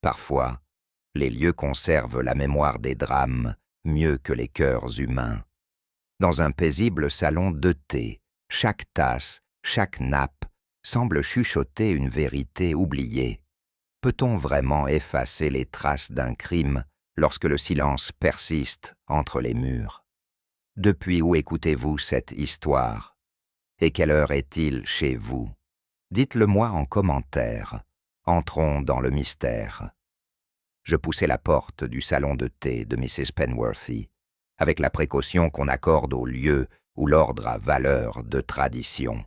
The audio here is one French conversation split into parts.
Parfois, les lieux conservent la mémoire des drames mieux que les cœurs humains. Dans un paisible salon de thé, chaque tasse, chaque nappe semble chuchoter une vérité oubliée. Peut-on vraiment effacer les traces d'un crime lorsque le silence persiste entre les murs? Depuis où écoutez-vous cette histoire? Et quelle heure est-il chez vous? Dites-le-moi en commentaire. Entrons dans le mystère. Je poussai la porte du salon de thé de Mrs. Penworthy, avec la précaution qu'on accorde aux lieux où l'ordre a valeur de tradition.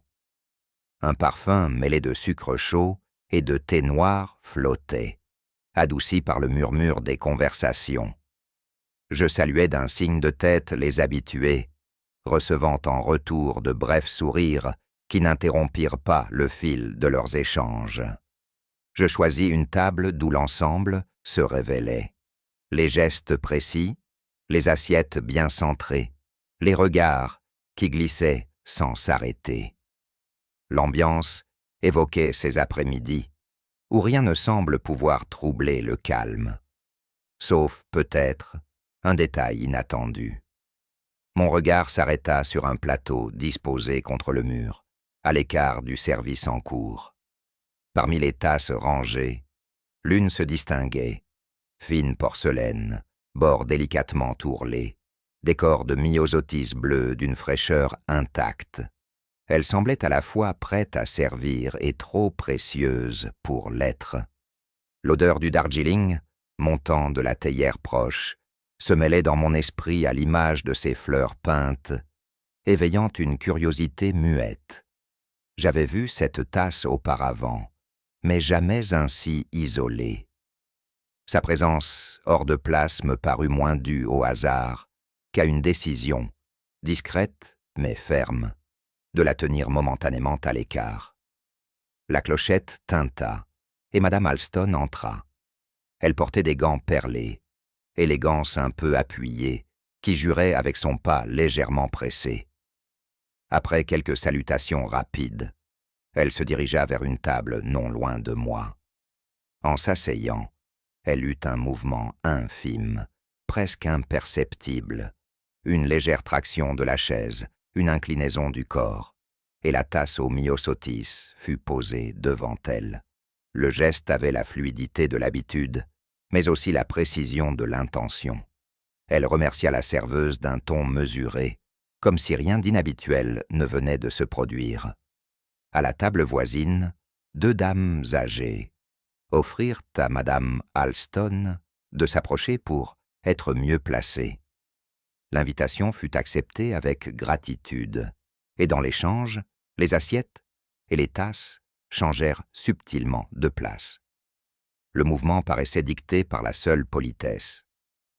Un parfum mêlé de sucre chaud et de thé noir flottait, adouci par le murmure des conversations. Je saluai d'un signe de tête les habitués, recevant en retour de brefs sourires qui n'interrompirent pas le fil de leurs échanges. Je choisis une table d'où l'ensemble se révélait. Les gestes précis, les assiettes bien centrées, les regards qui glissaient sans s'arrêter. L'ambiance évoquait ces après-midi où rien ne semble pouvoir troubler le calme, sauf peut-être un détail inattendu. Mon regard s'arrêta sur un plateau disposé contre le mur, à l'écart du service en cours. Parmi les tasses rangées, l'une se distinguait, fine porcelaine, bord délicatement ourlés, décor de myosotis bleu d'une fraîcheur intacte. Elle semblait à la fois prête à servir et trop précieuse pour l'être. L'odeur du Darjeeling, montant de la théière proche, se mêlait dans mon esprit à l'image de ces fleurs peintes, éveillant une curiosité muette. J'avais vu cette tasse auparavant, mais jamais ainsi isolée. Sa présence hors de place me parut moins due au hasard qu'à une décision, discrète mais ferme, de la tenir momentanément à l'écart. La clochette tinta, et Madame Alston entra. Elle portait des gants perlés, élégance un peu appuyée, qui jurait avec son pas légèrement pressé. Après quelques salutations rapides, elle se dirigea vers une table non loin de moi. En s'asseyant, elle eut un mouvement infime, presque imperceptible, une légère traction de la chaise, une inclinaison du corps, et la tasse au myosotis fut posée devant elle. Le geste avait la fluidité de l'habitude, mais aussi la précision de l'intention. Elle remercia la serveuse d'un ton mesuré, comme si rien d'inhabituel ne venait de se produire. À la table voisine, deux dames âgées offrirent à Madame Alston de s'approcher pour être mieux placée. L'invitation fut acceptée avec gratitude, et dans l'échange, les assiettes et les tasses changèrent subtilement de place. Le mouvement paraissait dicté par la seule politesse.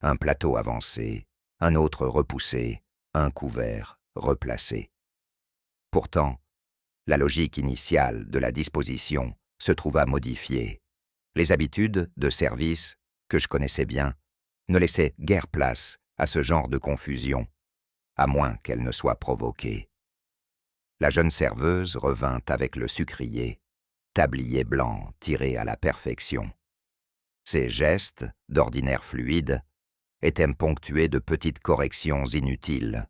Un plateau avancé, un autre repoussé, un couvert replacé. Pourtant, la logique initiale de la disposition se trouva modifiée. Les habitudes de service, que je connaissais bien, ne laissaient guère place à ce genre de confusion, à moins qu'elle ne soit provoquée. La jeune serveuse revint avec le sucrier, tablier blanc tiré à la perfection. Ses gestes, d'ordinaire fluides, étaient ponctués de petites corrections inutiles.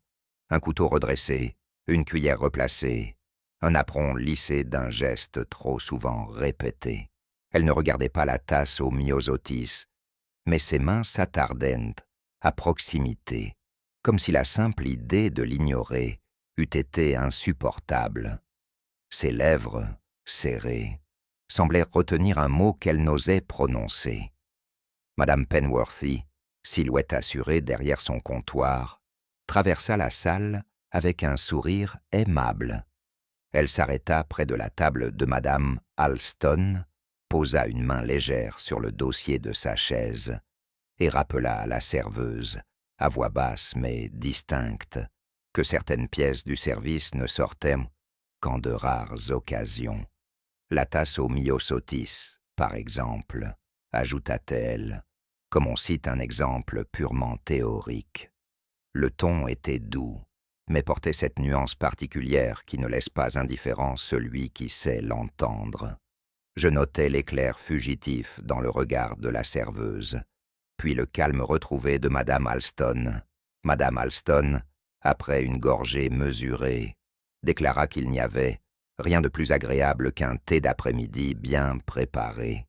Un couteau redressé, une cuillère replacée, un apron lissé d'un geste trop souvent répété. Elle ne regardait pas la tasse au myosotis, mais ses mains s'attardaient à proximité, comme si la simple idée de l'ignorer eût été insupportable. Ses lèvres, serrées, semblaient retenir un mot qu'elle n'osait prononcer. Madame Penworthy, silhouette assurée derrière son comptoir, traversa la salle avec un sourire aimable. Elle s'arrêta près de la table de Madame Alston, posa une main légère sur le dossier de sa chaise et rappela à la serveuse, à voix basse mais distincte, que certaines pièces du service ne sortaient qu'en de rares occasions. La tasse au myosotis, par exemple, ajouta-t-elle, comme on cite un exemple purement théorique. Le ton était doux, mais portait cette nuance particulière qui ne laisse pas indifférent celui qui sait l'entendre. Je notais l'éclair fugitif dans le regard de la serveuse, puis le calme retrouvé de Madame Alston. Madame Alston, après une gorgée mesurée, déclara qu'il n'y avait rien de plus agréable qu'un thé d'après-midi bien préparé.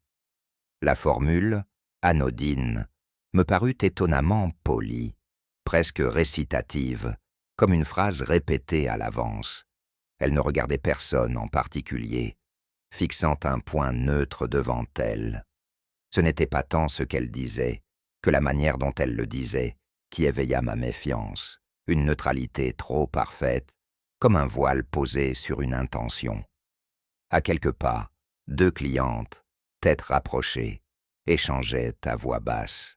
La formule, anodine, me parut étonnamment polie, presque récitative, comme une phrase répétée à l'avance. Elle ne regardait personne en particulier, fixant un point neutre devant elle. Ce n'était pas tant ce qu'elle disait que la manière dont elle le disait qui éveilla ma méfiance, une neutralité trop parfaite, comme un voile posé sur une intention. À quelques pas, 2 clientes, têtes rapprochées, échangeaient à voix basse.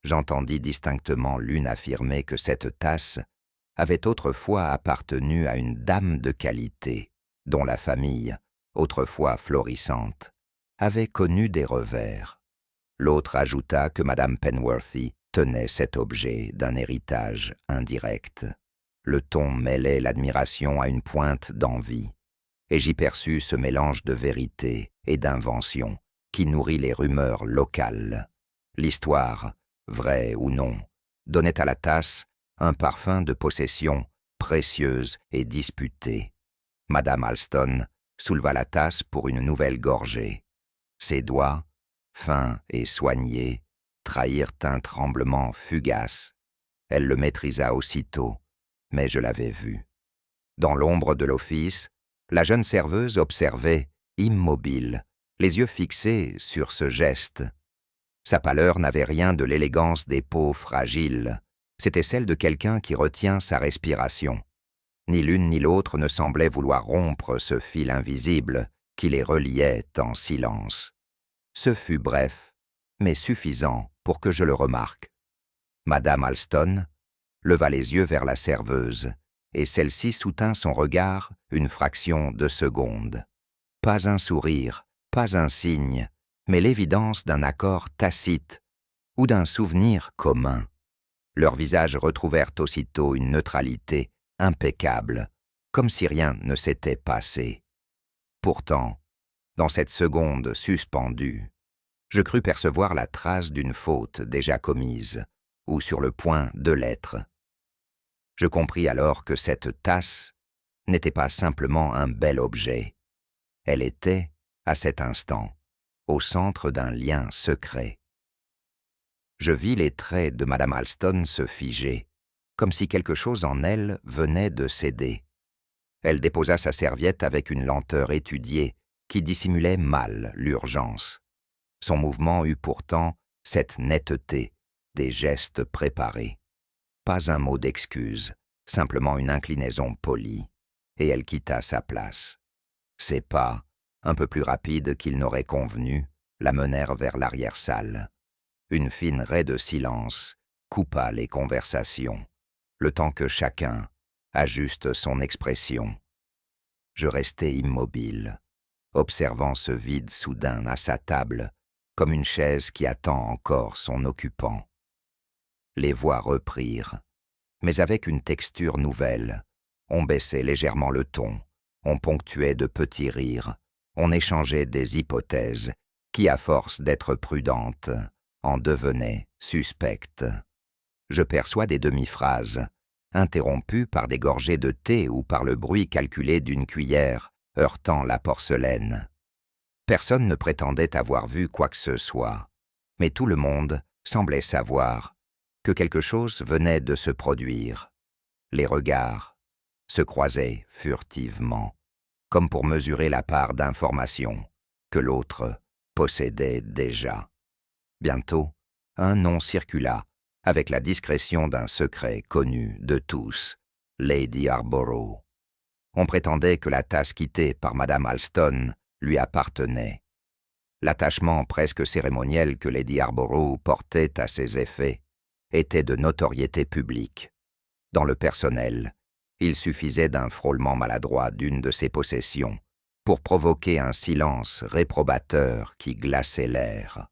J'entendis distinctement l'une affirmer que cette tasse avait autrefois appartenu à une dame de qualité, dont la famille, autrefois florissante, avait connu des revers. L'autre ajouta que Madame Penworthy tenait cet objet d'un héritage indirect. Le ton mêlait l'admiration à une pointe d'envie, et j'y perçus ce mélange de vérité et d'invention qui nourrit les rumeurs locales. L'histoire, vraie ou non, donnait à la tasse un parfum de possession précieuse et disputée. Madame Alston souleva la tasse pour une nouvelle gorgée. Ses doigts, fins et soignés, trahirent un tremblement fugace. Elle le maîtrisa aussitôt, mais je l'avais vu. Dans l'ombre de l'office, la jeune serveuse observait, immobile, les yeux fixés sur ce geste. Sa pâleur n'avait rien de l'élégance des peaux fragiles, c'était celle de quelqu'un qui retient sa respiration. Ni l'une ni l'autre ne semblait vouloir rompre ce fil invisible qui les reliait en silence. Ce fut bref, mais suffisant pour que je le remarque. Madame Alston leva les yeux vers la serveuse, et celle-ci soutint son regard une fraction de seconde. Pas un sourire, pas un signe, mais l'évidence d'un accord tacite ou d'un souvenir commun. Leurs visages retrouvèrent aussitôt une neutralité impeccable, comme si rien ne s'était passé. Pourtant, dans cette seconde suspendue, je crus percevoir la trace d'une faute déjà commise, ou sur le point de l'être. Je compris alors que cette tasse n'était pas simplement un bel objet. Elle était, à cet instant, au centre d'un lien secret. Je vis les traits de Madame Alston se figer, comme si quelque chose en elle venait de céder. Elle déposa sa serviette avec une lenteur étudiée qui dissimulait mal l'urgence. Son mouvement eut pourtant cette netteté des gestes préparés. Pas un mot d'excuse, simplement une inclinaison polie, et elle quitta sa place. Ses pas, un peu plus rapides qu'il n'aurait convenu, la menèrent vers l'arrière-salle. Une fine raie de silence coupa les conversations, le temps que chacun ajuste son expression. Je restai immobile, observant ce vide soudain à sa table, comme une chaise qui attend encore son occupant. Les voix reprirent, mais avec une texture nouvelle. On baissait légèrement le ton, on ponctuait de petits rires, on échangeait des hypothèses qui, à force d'être prudentes, en devenaient suspectes. Je perçois des demi-phrases, interrompues par des gorgées de thé ou par le bruit calculé d'une cuillère heurtant la porcelaine. Personne ne prétendait avoir vu quoi que ce soit, mais tout le monde semblait savoir que quelque chose venait de se produire. Les regards se croisaient furtivement, comme pour mesurer la part d'information que l'autre possédait déjà. Bientôt, un nom circula, avec la discrétion d'un secret connu de tous, Lady Harborough. On prétendait que la tasse quittée par Madame Alston lui appartenait. L'attachement presque cérémoniel que Lady Harborough portait à ses effets était de notoriété publique. Dans le personnel, il suffisait d'un frôlement maladroit d'une de ses possessions pour provoquer un silence réprobateur qui glaçait l'air.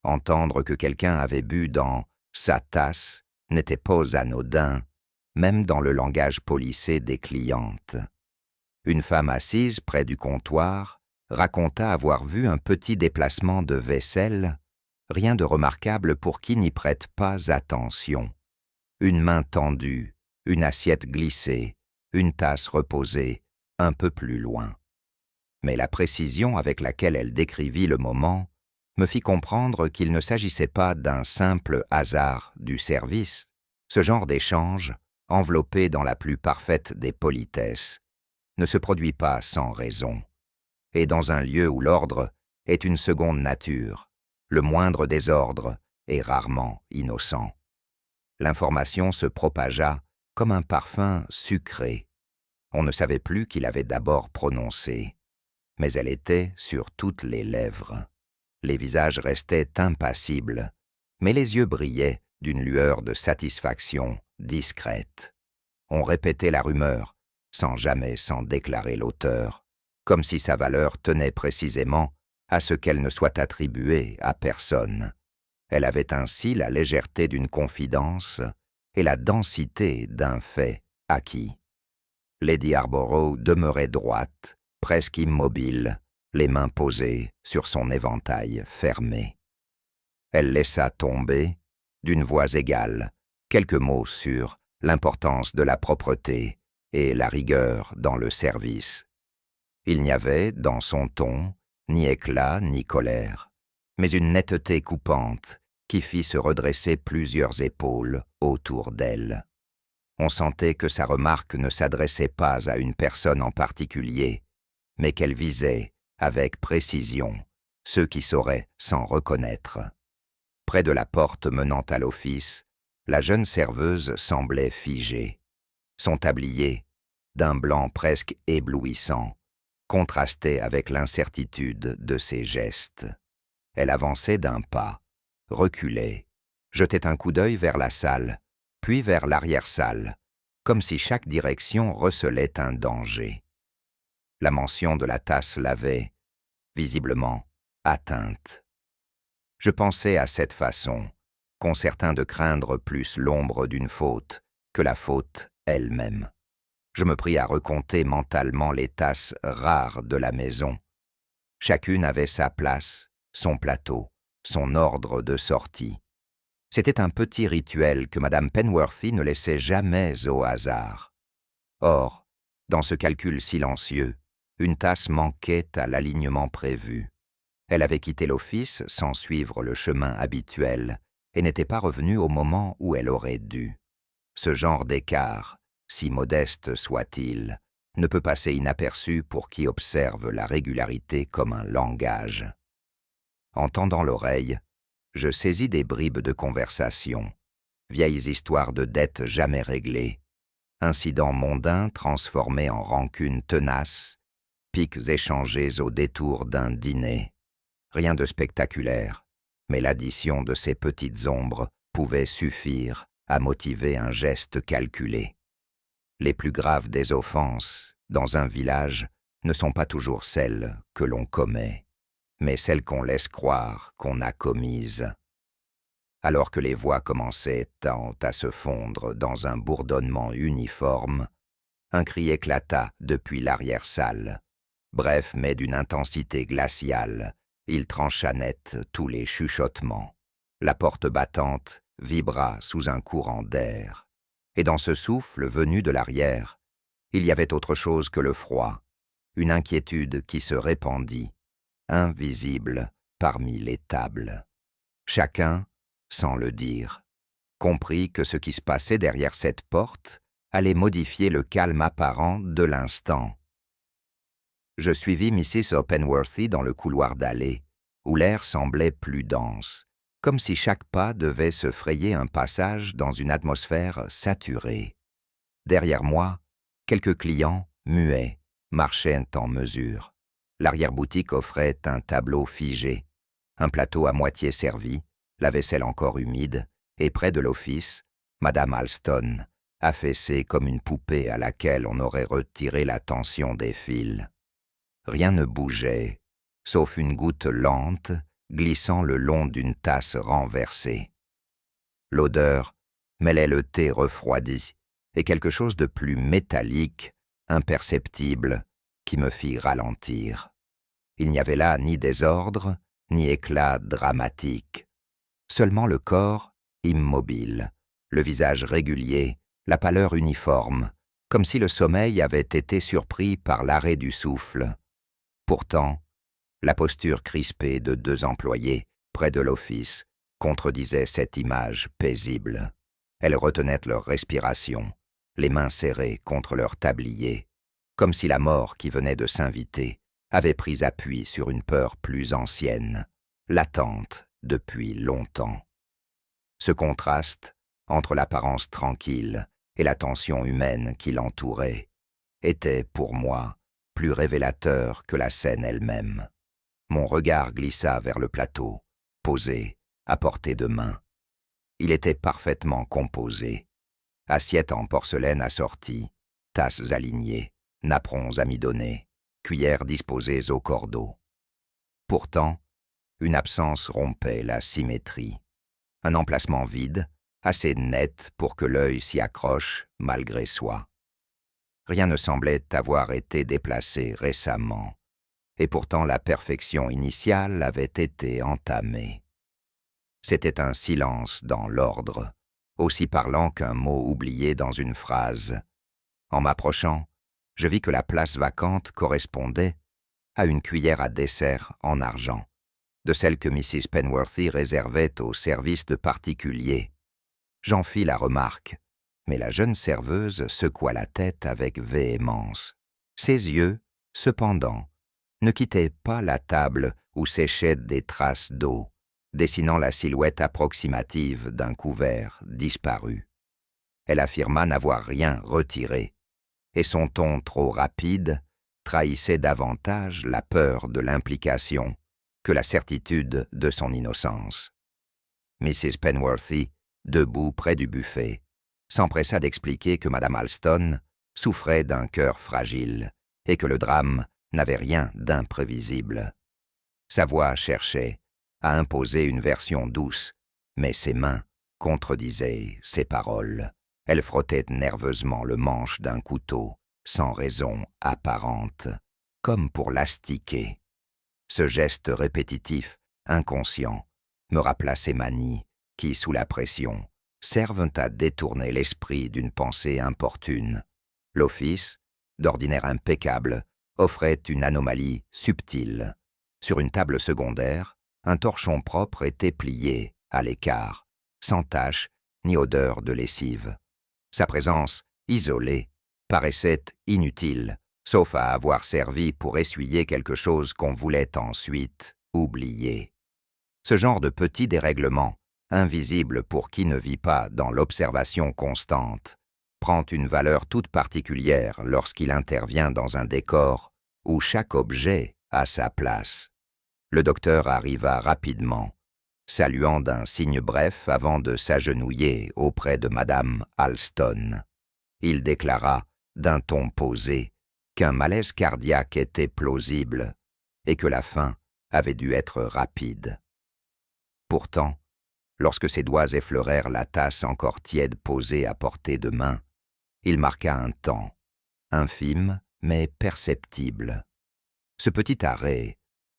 Entendre que quelqu'un avait bu dans sa tasse n'était pas anodin, même dans le langage policé des clientes. Une femme assise près du comptoir raconta avoir vu un petit déplacement de vaisselle, rien de remarquable pour qui n'y prête pas attention. Une main tendue, une assiette glissée, une tasse reposée, un peu plus loin. Mais la précision avec laquelle elle décrivit le moment me fit comprendre qu'il ne s'agissait pas d'un simple hasard du service. Ce genre d'échange, enveloppé dans la plus parfaite des politesses, ne se produit pas sans raison. Et dans un lieu où l'ordre est une seconde nature, le moindre désordre est rarement innocent. L'information se propagea comme un parfum sucré. On ne savait plus qui l'avait d'abord prononcée, mais elle était sur toutes les lèvres. Les visages restaient impassibles, mais les yeux brillaient d'une lueur de satisfaction discrète. On répétait la rumeur, sans jamais s'en déclarer l'auteur, comme si sa valeur tenait précisément à ce qu'elle ne soit attribuée à personne. Elle avait ainsi la légèreté d'une confidence et la densité d'un fait acquis. Lady Harborough demeurait droite, presque immobile, les mains posées sur son éventail fermé. Elle laissa tomber, d'une voix égale, quelques mots sur l'importance de la propreté et la rigueur dans le service. Il n'y avait, dans son ton, ni éclat ni colère, mais une netteté coupante qui fit se redresser plusieurs épaules autour d'elle. On sentait que sa remarque ne s'adressait pas à une personne en particulier, mais qu'elle visait, avec précision, ceux qui sauraient s'en reconnaître. Près de la porte menant à l'office, la jeune serveuse semblait figée. Son tablier, d'un blanc presque éblouissant, contrastait avec l'incertitude de ses gestes. Elle avançait d'un pas, reculait, jetait un coup d'œil vers la salle, puis vers l'arrière-salle, comme si chaque direction recelait un danger. La mention de la tasse l'avait, visiblement, atteinte. Je pensais à cette façon, concertain de craindre plus l'ombre d'une faute que la faute elle-même. Je me pris à recompter mentalement les tasses rares de la maison. Chacune avait sa place, son plateau, son ordre de sortie. C'était un petit rituel que Madame Penworthy ne laissait jamais au hasard. Or, dans ce calcul silencieux, une tasse manquait à l'alignement prévu. Elle avait quitté l'office sans suivre le chemin habituel et n'était pas revenue au moment où elle aurait dû. Ce genre d'écart, si modeste soit-il, ne peut passer inaperçu pour qui observe la régularité comme un langage. En tendant l'oreille, je saisis des bribes de conversation, vieilles histoires de dettes jamais réglées, incidents mondains transformés en rancunes tenaces, piques échangées au détour d'un dîner. Rien de spectaculaire, mais l'addition de ces petites ombres pouvait suffire à motiver un geste calculé. Les plus graves des offenses, dans un village, ne sont pas toujours celles que l'on commet, mais celles qu'on laisse croire qu'on a commises. Alors que les voix commençaient tant à se fondre dans un bourdonnement uniforme, un cri éclata depuis l'arrière-salle. Bref, mais d'une intensité glaciale, il trancha net tous les chuchotements. La porte battante vibra sous un courant d'air. Et dans ce souffle venu de l'arrière, il y avait autre chose que le froid, une inquiétude qui se répandit, invisible parmi les tables. Chacun, sans le dire, comprit que ce qui se passait derrière cette porte allait modifier le calme apparent de l'instant. Je suivis Mrs. Penworthy dans le couloir d'allée, où l'air semblait plus dense, comme si chaque pas devait se frayer un passage dans une atmosphère saturée. Derrière moi, quelques clients, muets, marchaient en mesure. L'arrière-boutique offrait un tableau figé, un plateau à moitié servi, la vaisselle encore humide, et près de l'office, Madame Alston, affaissée comme une poupée à laquelle on aurait retiré la tension des fils. Rien ne bougeait, sauf une goutte lente glissant le long d'une tasse renversée. L'odeur mêlait le thé refroidi et quelque chose de plus métallique, imperceptible, qui me fit ralentir. Il n'y avait là ni désordre, ni éclat dramatique. Seulement le corps immobile, le visage régulier, la pâleur uniforme, comme si le sommeil avait été surpris par l'arrêt du souffle. Pourtant, la posture crispée de deux employés, près de l'office, contredisait cette image paisible. Elles retenaient leur respiration, les mains serrées contre leur tablier, comme si la mort qui venait de s'inviter avait pris appui sur une peur plus ancienne, latente depuis longtemps. Ce contraste, entre l'apparence tranquille et la tension humaine qui l'entourait, était, pour moi, plus révélateur que la scène elle-même. Mon regard glissa vers le plateau, posé, à portée de main. Il était parfaitement composé. Assiettes en porcelaine assorties, tasses alignées, napperons amidonnés, cuillères disposées au cordeau. Pourtant, une absence rompait la symétrie. Un emplacement vide, assez net pour que l'œil s'y accroche malgré soi. Rien ne semblait avoir été déplacé récemment, et pourtant la perfection initiale avait été entamée. C'était un silence dans l'ordre, aussi parlant qu'un mot oublié dans une phrase. En m'approchant, je vis que la place vacante correspondait à une cuillère à dessert en argent, de celle que Mrs. Penworthy réservait au service de particuliers. J'en fis la remarque, mais la jeune serveuse secoua la tête avec véhémence. Ses yeux, cependant, ne quittaient pas la table où séchaient des traces d'eau, dessinant la silhouette approximative d'un couvert disparu. Elle affirma n'avoir rien retiré, et son ton trop rapide trahissait davantage la peur de l'implication que la certitude de son innocence. Mrs. Penworthy, debout près du buffet, s'empressa d'expliquer que Madame Alston souffrait d'un cœur fragile et que le drame n'avait rien d'imprévisible. Sa voix cherchait à imposer une version douce, mais ses mains contredisaient ses paroles. Elle frottait nerveusement le manche d'un couteau, sans raison apparente, comme pour l'astiquer. Ce geste répétitif, inconscient, me rappela ces manies qui, sous la pression, servent à détourner l'esprit d'une pensée importune. L'office, d'ordinaire impeccable, offrait une anomalie subtile. Sur une table secondaire, un torchon propre était plié, à l'écart, sans tache ni odeur de lessive. Sa présence, isolée, paraissait inutile, sauf à avoir servi pour essuyer quelque chose qu'on voulait ensuite oublier. Ce genre de petit dérèglement, invisible pour qui ne vit pas dans l'observation constante, prend une valeur toute particulière lorsqu'il intervient dans un décor où chaque objet a sa place. Le docteur arriva rapidement, saluant d'un signe bref avant de s'agenouiller auprès de Madame Alston. Il déclara, d'un ton posé, qu'un malaise cardiaque était plausible et que la fin avait dû être rapide. Pourtant, lorsque ses doigts effleurèrent la tasse encore tiède posée à portée de main, il marqua un temps, infime mais perceptible. Ce petit arrêt,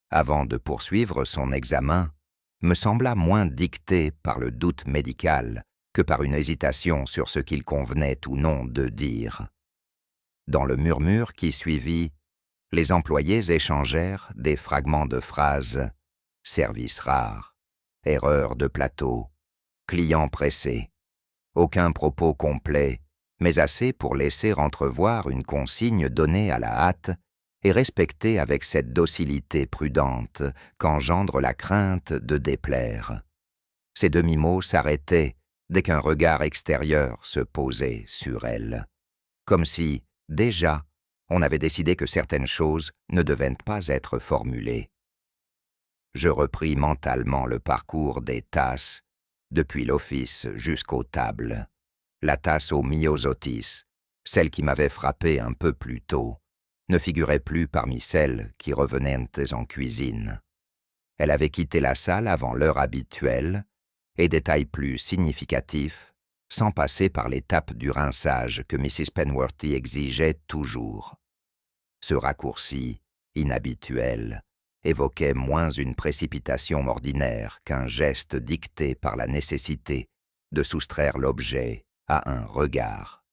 avant de poursuivre son examen, me sembla moins dicté par le doute médical que par une hésitation sur ce qu'il convenait ou non de dire. Dans le murmure qui suivit, les employés échangèrent des fragments de phrases « service rare »,« erreur de plateau »,« client pressé ». Aucun propos complet, mais assez pour laisser entrevoir une consigne donnée à la hâte et respectée avec cette docilité prudente qu'engendre la crainte de déplaire. Ces demi-mots s'arrêtaient dès qu'un regard extérieur se posait sur elle, comme si, déjà, on avait décidé que certaines choses ne devaient pas être formulées. Je repris mentalement le parcours des tasses, depuis l'office jusqu'aux tables. La tasse au myosotis, celle qui m'avait frappé un peu plus tôt, ne figurait plus parmi celles qui revenaient en cuisine. Elle avait quitté la salle avant l'heure habituelle, et détail plus significatif, sans passer par l'étape du rinçage que Mrs. Penworthy exigeait toujours. Ce raccourci, inhabituel, évoquait moins une précipitation ordinaire qu'un geste dicté par la nécessité de soustraire l'objet à un regard.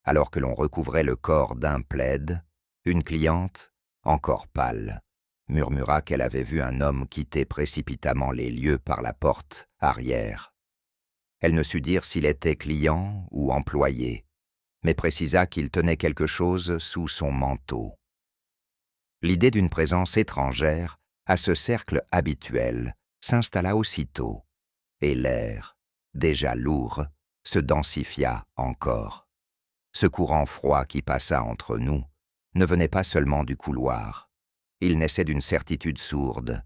Alors que l'on recouvrait le corps d'un plaid, une cliente, encore pâle, murmura qu'elle avait vu un homme quitter précipitamment les lieux par la porte arrière. Elle ne sut dire s'il était client ou employé, mais précisa qu'il tenait quelque chose sous son manteau. L'idée d'une présence étrangère à ce cercle habituel s'installa aussitôt, et l'air, déjà lourd, se densifia encore. Ce courant froid qui passa entre nous ne venait pas seulement du couloir. Il naissait d'une certitude sourde.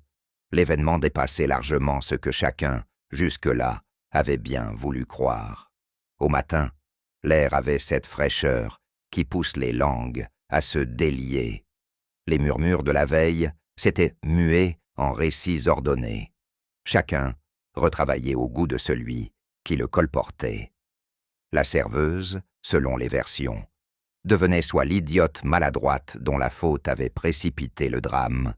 L'événement dépassait largement ce que chacun, jusque-là, avait bien voulu croire. Au matin, l'air avait cette fraîcheur qui pousse les langues à se délier. Les murmures de la veille s'étaient mués en récits ordonnés. Chacun retravaillait au goût de celui qui le colportait. La serveuse, selon les versions, devenait soit l'idiote maladroite dont la faute avait précipité le drame,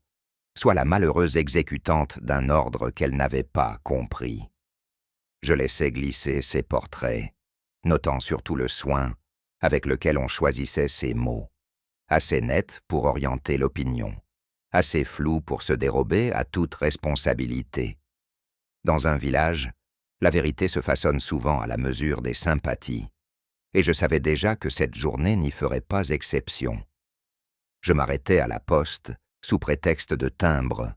soit la malheureuse exécutante d'un ordre qu'elle n'avait pas compris. Je laissais glisser ces portraits, notant surtout le soin avec lequel on choisissait ces mots, assez nets pour orienter l'opinion, assez flous pour se dérober à toute responsabilité. Dans un village, la vérité se façonne souvent à la mesure des sympathies, et je savais déjà que cette journée n'y ferait pas exception. Je m'arrêtais à la poste sous prétexte de timbre,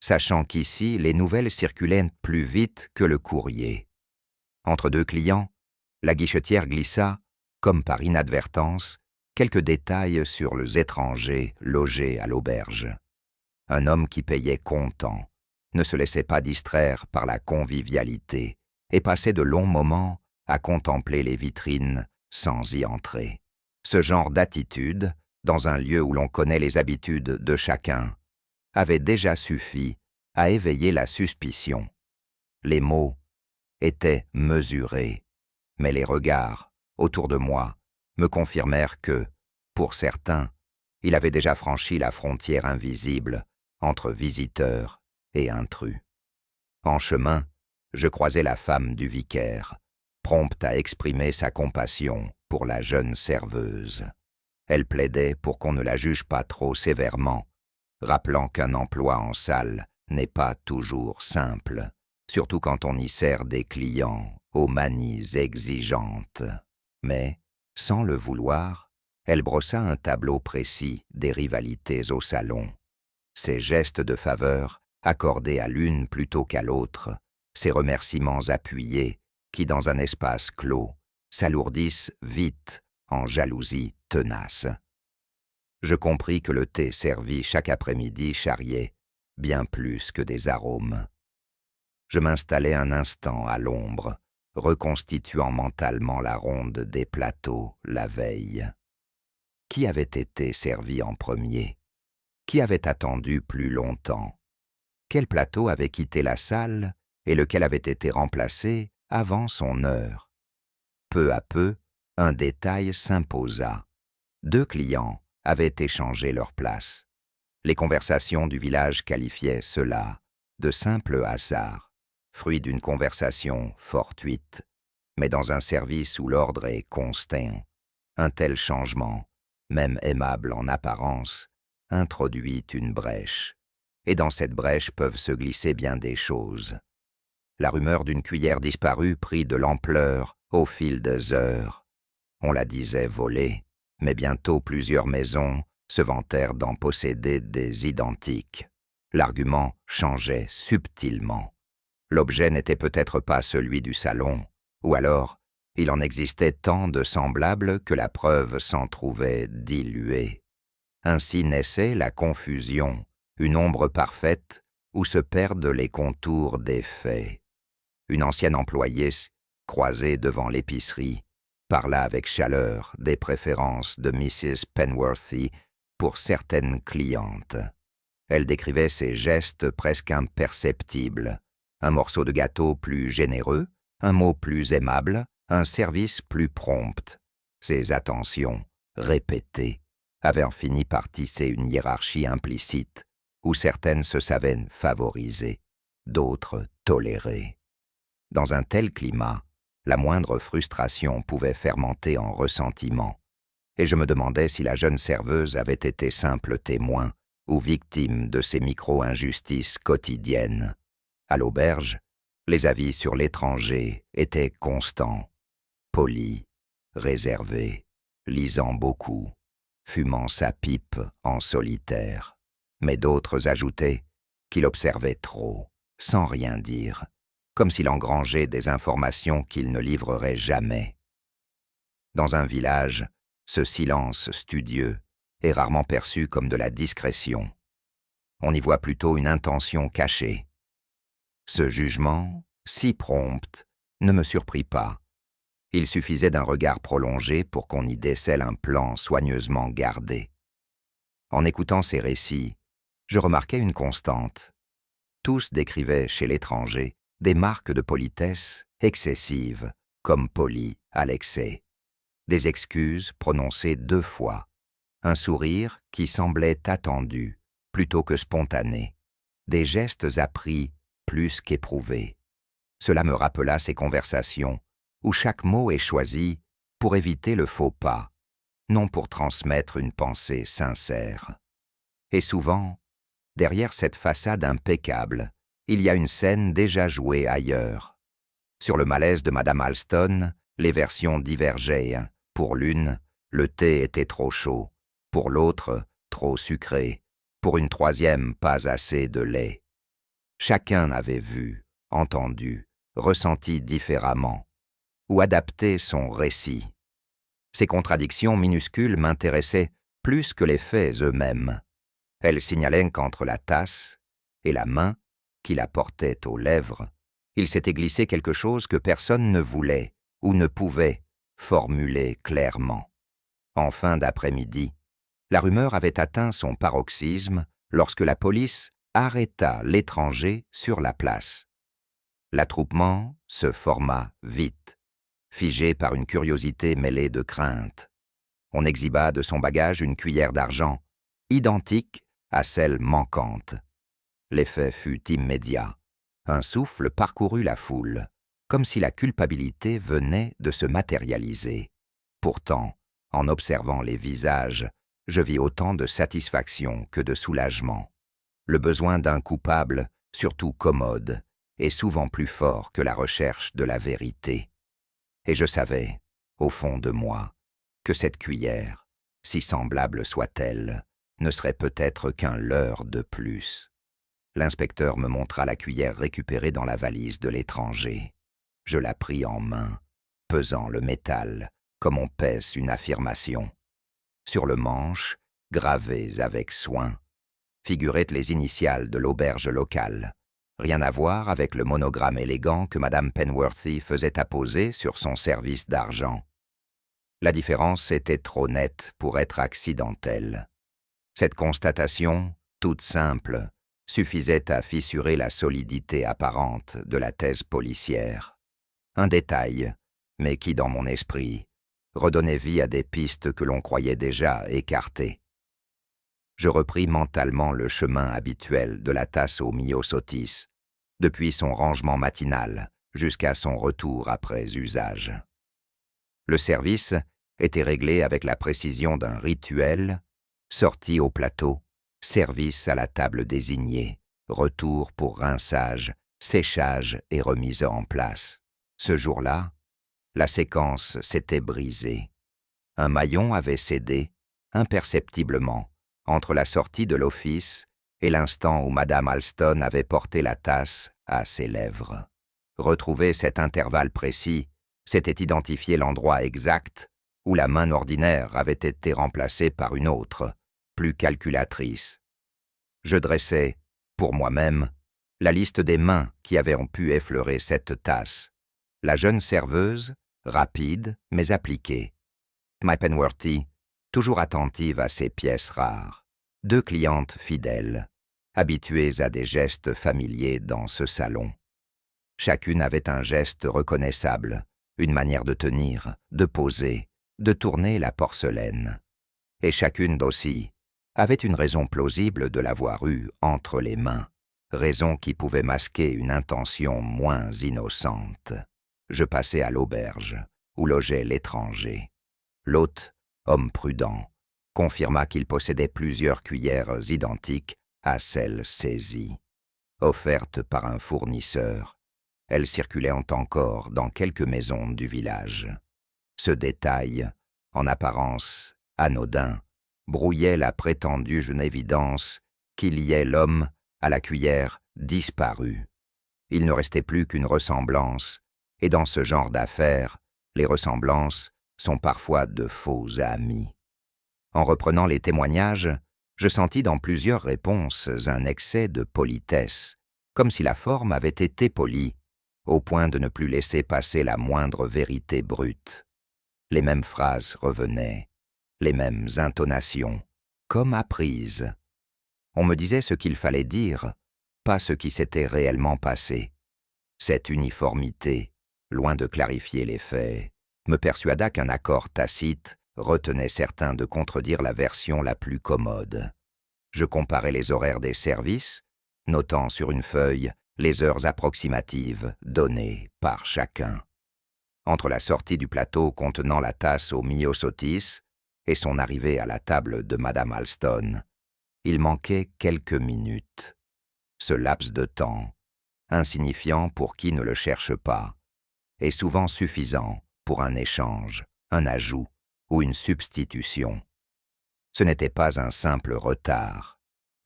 sachant qu'ici les nouvelles circulaient plus vite que le courrier. Entre deux clients, la guichetière glissa, comme par inadvertance, quelques détails sur les étrangers logés à l'auberge. Un homme qui payait comptant, ne se laissait pas distraire par la convivialité et passait de longs moments à contempler les vitrines sans y entrer. Ce genre d'attitude, dans un lieu où l'on connaît les habitudes de chacun, avait déjà suffi à éveiller la suspicion. Les mots étaient mesurés, mais les regards, autour de moi, me confirmèrent que, pour certains, il avait déjà franchi la frontière invisible entre visiteurs et intrus. En chemin, je croisai la femme du vicaire, prompte à exprimer sa compassion pour la jeune serveuse. Elle plaidait pour qu'on ne la juge pas trop sévèrement, rappelant qu'un emploi en salle n'est pas toujours simple, surtout quand on y sert des clients aux manies exigeantes. Mais, sans le vouloir, elle brossa un tableau précis des rivalités au salon. Ses gestes de faveur accordés à l'une plutôt qu'à l'autre, ses remerciements appuyés qui, dans un espace clos, s'alourdissent vite en jalousie tenace. Je compris que le thé servi chaque après-midi charriait bien plus que des arômes. Je m'installai un instant à l'ombre, reconstituant mentalement la ronde des plateaux la veille. Qui avait été servi en premier? Qui avait attendu plus longtemps? Quel plateau avait quitté la salle et lequel avait été remplacé avant son heure? Peu à peu, un détail s'imposa. 2 clients avaient échangé leur place. Les conversations du village qualifiaient cela de simple hasard, fruit d'une conversation fortuite, mais dans un service où l'ordre est constant, un tel changement, même aimable en apparence, introduit une brèche, et dans cette brèche peuvent se glisser bien des choses. La rumeur d'une cuillère disparue prit de l'ampleur au fil des heures. On la disait volée, mais bientôt plusieurs maisons se vantèrent d'en posséder des identiques. L'argument changeait subtilement. L'objet n'était peut-être pas celui du salon, ou alors il en existait tant de semblables que la preuve s'en trouvait diluée. Ainsi naissait la confusion, une ombre parfaite où se perdent les contours des faits. Une ancienne employée, croisée devant l'épicerie, parla avec chaleur des préférences de Mrs. Penworthy pour certaines clientes. Elle décrivait ses gestes presque imperceptibles, un morceau de gâteau plus généreux, un mot plus aimable, un service plus prompt. Ses attentions, répétées, avaient fini par tisser une hiérarchie implicite où certaines se savaient favorisées, d'autres tolérées. Dans un tel climat, la moindre frustration pouvait fermenter en ressentiment, et je me demandais si la jeune serveuse avait été simple témoin ou victime de ces micro-injustices quotidiennes. À l'auberge, les avis sur l'étranger étaient constants, polis, réservés, lisant beaucoup, fumant sa pipe en solitaire. Mais d'autres ajoutaient qu'il observait trop, sans rien dire, comme s'il engrangeait des informations qu'il ne livrerait jamais. Dans un village, ce silence studieux est rarement perçu comme de la discrétion. On y voit plutôt une intention cachée. Ce jugement, si prompt, ne me surprit pas. Il suffisait d'un regard prolongé pour qu'on y décèle un plan soigneusement gardé. En écoutant ces récits, je remarquais une constante. Tous décrivaient chez l'étranger des marques de politesse excessives, comme poli à l'excès, des excuses prononcées 2 fois, un sourire qui semblait attendu plutôt que spontané, des gestes appris plus qu'éprouvés. Cela me rappela ces conversations où chaque mot est choisi pour éviter le faux pas, non pour transmettre une pensée sincère. Et souvent, derrière cette façade impeccable, il y a une scène déjà jouée ailleurs. Sur le malaise de Madame Alston, les versions divergeaient. Pour l'une, le thé était trop chaud, pour l'autre, trop sucré, pour une troisième, pas assez de lait. Chacun avait vu, entendu, ressenti différemment, ou adapté son récit. Ces contradictions minuscules m'intéressaient plus que les faits eux-mêmes. Elles signalaient qu'entre la tasse et la main qui la portait aux lèvres, il s'était glissé quelque chose que personne ne voulait ou ne pouvait formuler clairement. En fin d'après-midi, la rumeur avait atteint son paroxysme lorsque la police arrêta l'étranger sur la place. L'attroupement se forma vite, figé par une curiosité mêlée de crainte. On exhiba de son bagage une cuillère d'argent, identique à celle manquante. L'effet fut immédiat. Un souffle parcourut la foule, comme si la culpabilité venait de se matérialiser. Pourtant, en observant les visages, je vis autant de satisfaction que de soulagement. Le besoin d'un coupable, surtout commode, est souvent plus fort que la recherche de la vérité. Et je savais, au fond de moi, que cette cuillère, si semblable soit-elle, ne serait peut-être qu'un leurre de plus. L'inspecteur me montra la cuillère récupérée dans la valise de l'étranger. Je la pris en main, pesant le métal, comme on pèse une affirmation. Sur le manche, gravées avec soin, figuraient les initiales de l'auberge locale. Rien à voir avec le monogramme élégant que Madame Penworthy faisait apposer sur son service d'argent. La différence était trop nette pour être accidentelle. Cette constatation, toute simple, suffisait à fissurer la solidité apparente de la thèse policière. Un détail, mais qui, dans mon esprit, redonnait vie à des pistes que l'on croyait déjà écartées. Je repris mentalement le chemin habituel de la tasse au myosotis, depuis son rangement matinal jusqu'à son retour après usage. Le service était réglé avec la précision d'un rituel, sortie au plateau, service à la table désignée, retour pour rinçage, séchage et remise en place. Ce jour-là, la séquence s'était brisée. Un maillon avait cédé, imperceptiblement, entre la sortie de l'office et l'instant où Madame Alston avait porté la tasse à ses lèvres. Retrouver cet intervalle précis, c'était identifier l'endroit exact où la main ordinaire avait été remplacée par une autre, plus calculatrice. Je dressais, pour moi-même, la liste des mains qui avaient pu effleurer cette tasse. La jeune serveuse, rapide mais appliquée. My Penworthy, toujours attentive à ses pièces rares. 2 clientes fidèles, habituées à des gestes familiers dans ce salon. Chacune avait un geste reconnaissable, une manière de tenir, de poser, de tourner la porcelaine. Et chacune aussi avait une raison plausible de l'avoir eue entre les mains, raison qui pouvait masquer une intention moins innocente. Je passai à l'auberge, où logeait l'étranger. L'hôte, homme prudent, confirma qu'il possédait plusieurs cuillères identiques à celles saisies. Offertes par un fournisseur, elles circulaient encore dans quelques maisons du village. Ce détail, en apparence anodin, brouillait la prétendue évidence qu'il y ait l'homme à la cuillère disparu. Il ne restait plus qu'une ressemblance, et dans ce genre d'affaires, les ressemblances sont parfois de faux amis. En reprenant les témoignages, je sentis dans plusieurs réponses un excès de politesse, comme si la forme avait été polie, au point de ne plus laisser passer la moindre vérité brute. Les mêmes phrases revenaient, les mêmes intonations, comme apprises. On me disait ce qu'il fallait dire, pas ce qui s'était réellement passé. Cette uniformité, loin de clarifier les faits, me persuada qu'un accord tacite retenait certains de contredire la version la plus commode. Je comparais les horaires des services, notant sur une feuille les heures approximatives données par chacun. Entre la sortie du plateau contenant la tasse au myosotis et son arrivée à la table de Madame Alston, il manquait quelques minutes. Ce laps de temps, insignifiant pour qui ne le cherche pas, est souvent suffisant pour un échange, un ajout ou une substitution. Ce n'était pas un simple retard,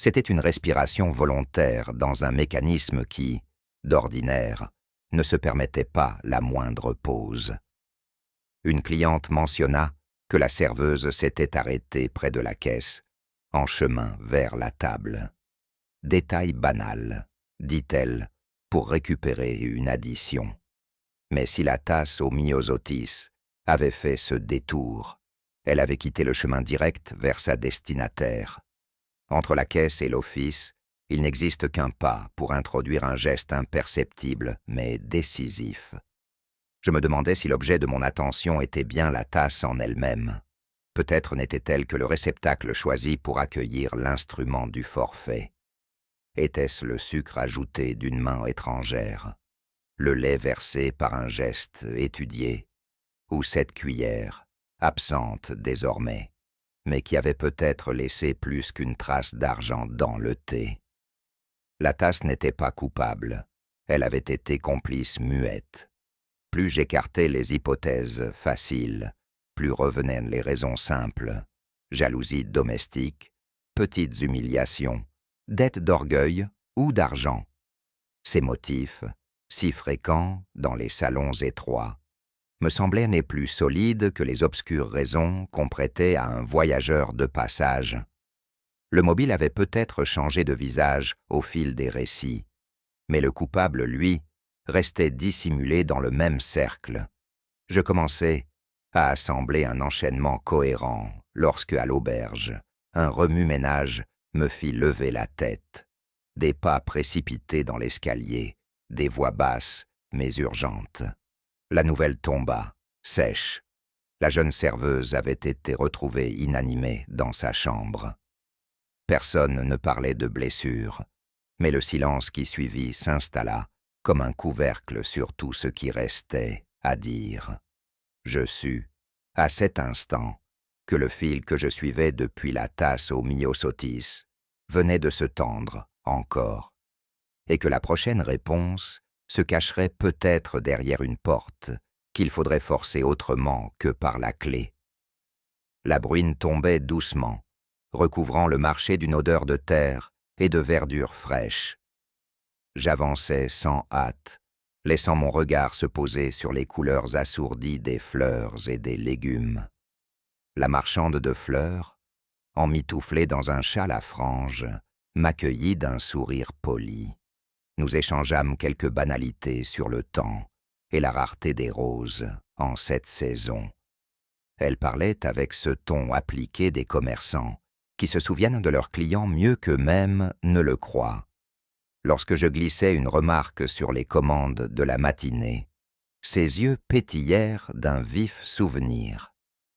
c'était une respiration volontaire dans un mécanisme qui, d'ordinaire, ne se permettait pas la moindre pause. Une cliente mentionna que la serveuse s'était arrêtée près de la caisse, en chemin vers la table. Détail banal, dit-elle, pour récupérer une addition. Mais si la tasse au myosotis avait fait ce détour, elle avait quitté le chemin direct vers sa destinataire. Entre la caisse et l'office, il n'existe qu'un pas pour introduire un geste imperceptible mais décisif. Je me demandais si l'objet de mon attention était bien la tasse en elle-même. Peut-être n'était-elle que le réceptacle choisi pour accueillir l'instrument du forfait. Était-ce le sucre ajouté d'une main étrangère, le lait versé par un geste étudié, ou cette cuillère, absente désormais, mais qui avait peut-être laissé plus qu'une trace d'argent dans le thé. La tasse n'était pas coupable, elle avait été complice muette. Plus j'écartais les hypothèses faciles, plus revenaient les raisons simples, jalousie domestique, petites humiliations, dette d'orgueil ou d'argent. Ces motifs, si fréquents dans les salons étroits, me semblaient nés plus solides que les obscures raisons qu'on prêtait à un voyageur de passage. Le mobile avait peut-être changé de visage au fil des récits, mais le coupable, lui, restait dissimulé dans le même cercle. Je commençais à assembler un enchaînement cohérent lorsque, à l'auberge, un remue-ménage me fit lever la tête. Des pas précipités dans l'escalier, des voix basses mais urgentes. La nouvelle tomba, sèche. La jeune serveuse avait été retrouvée inanimée dans sa chambre. Personne ne parlait de blessure, mais le silence qui suivit s'installa comme un couvercle sur tout ce qui restait à dire. Je sus, à cet instant, que le fil que je suivais depuis la tasse au myosotis venait de se tendre encore, et que la prochaine réponse se cacherait peut-être derrière une porte qu'il faudrait forcer autrement que par la clé. La bruine tombait doucement, recouvrant le marché d'une odeur de terre et de verdure fraîche. J'avançais sans hâte, laissant mon regard se poser sur les couleurs assourdies des fleurs et des légumes. La marchande de fleurs, emmitouflée dans un châle à franges, m'accueillit d'un sourire poli. Nous échangeâmes quelques banalités sur le temps et la rareté des roses en cette saison. Elle parlait avec ce ton appliqué des commerçants qui se souviennent de leurs clients mieux qu'eux-mêmes ne le croient. Lorsque je glissais une remarque sur les commandes de la matinée, ses yeux pétillèrent d'un vif souvenir.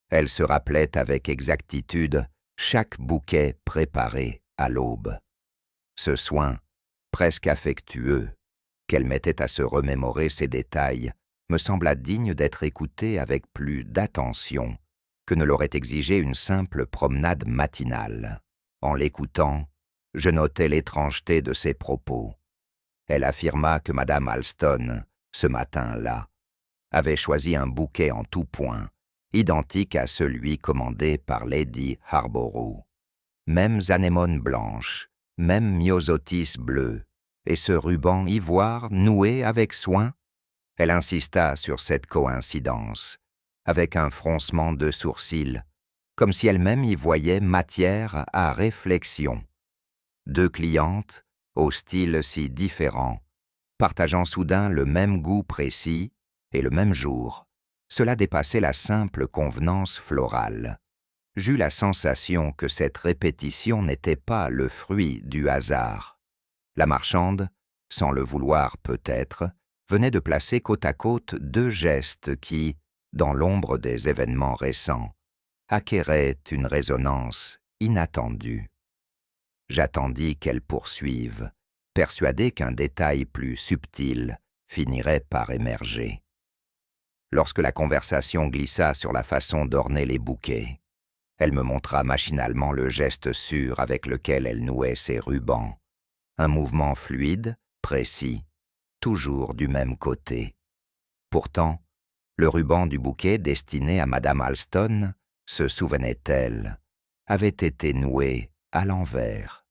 Elle se rappelait avec exactitude chaque bouquet préparé à l'aube. Ce soin, presque affectueux, qu'elle mettait à se remémorer ces détails, me sembla digne d'être écouté avec plus d'attention que ne l'aurait exigé une simple promenade matinale. En l'écoutant, je notai l'étrangeté de ses propos. Elle affirma que Madame Alston, ce matin-là, avait choisi un bouquet en tout point, identique à celui commandé par Lady Harborough. Mêmes anémones blanches, même myosotis bleu, et ce ruban ivoire noué avec soin. Elle insista sur cette coïncidence, avec un froncement de sourcils, comme si elle-même y voyait matière à réflexion. Deux clientes, au style si différent, partageant soudain le même goût précis et le même jour, cela dépassait la simple convenance florale. J'eus la sensation que cette répétition n'était pas le fruit du hasard. La marchande, sans le vouloir peut-être, venait de placer côte à côte deux gestes qui, dans l'ombre des événements récents, acquéraient une résonance inattendue. J'attendis qu'elle poursuive, persuadé qu'un détail plus subtil finirait par émerger. Lorsque la conversation glissa sur la façon d'orner les bouquets, elle me montra machinalement le geste sûr avec lequel elle nouait ses rubans, un mouvement fluide, précis, toujours du même côté. Pourtant, le ruban du bouquet destiné à Madame Alston, se souvenait-elle, avait été noué à l'envers.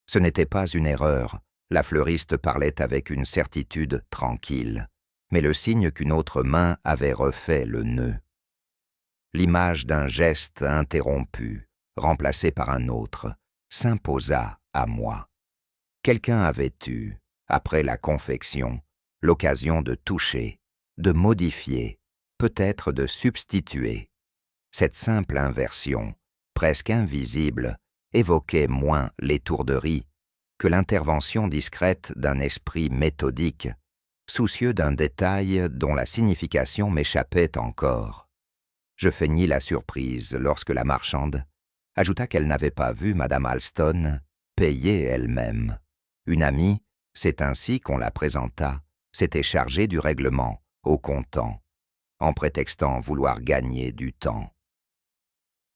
Ce n'était pas une erreur, la fleuriste parlait avec une certitude tranquille, mais le signe qu'une autre main avait refait le nœud. L'image d'un geste interrompu, remplacé par un autre, s'imposa à moi. Quelqu'un avait eu, après la confection, l'occasion de toucher, de modifier, peut-être de substituer. Cette simple inversion, presque invisible, évoquait moins l'étourderie que l'intervention discrète d'un esprit méthodique, soucieux d'un détail dont la signification m'échappait encore. Je feignis la surprise lorsque la marchande ajouta qu'elle n'avait pas vu Madame Alston payer elle-même. Une amie, c'est ainsi qu'on la présenta, s'était chargée du règlement, au comptant, en prétextant vouloir gagner du temps.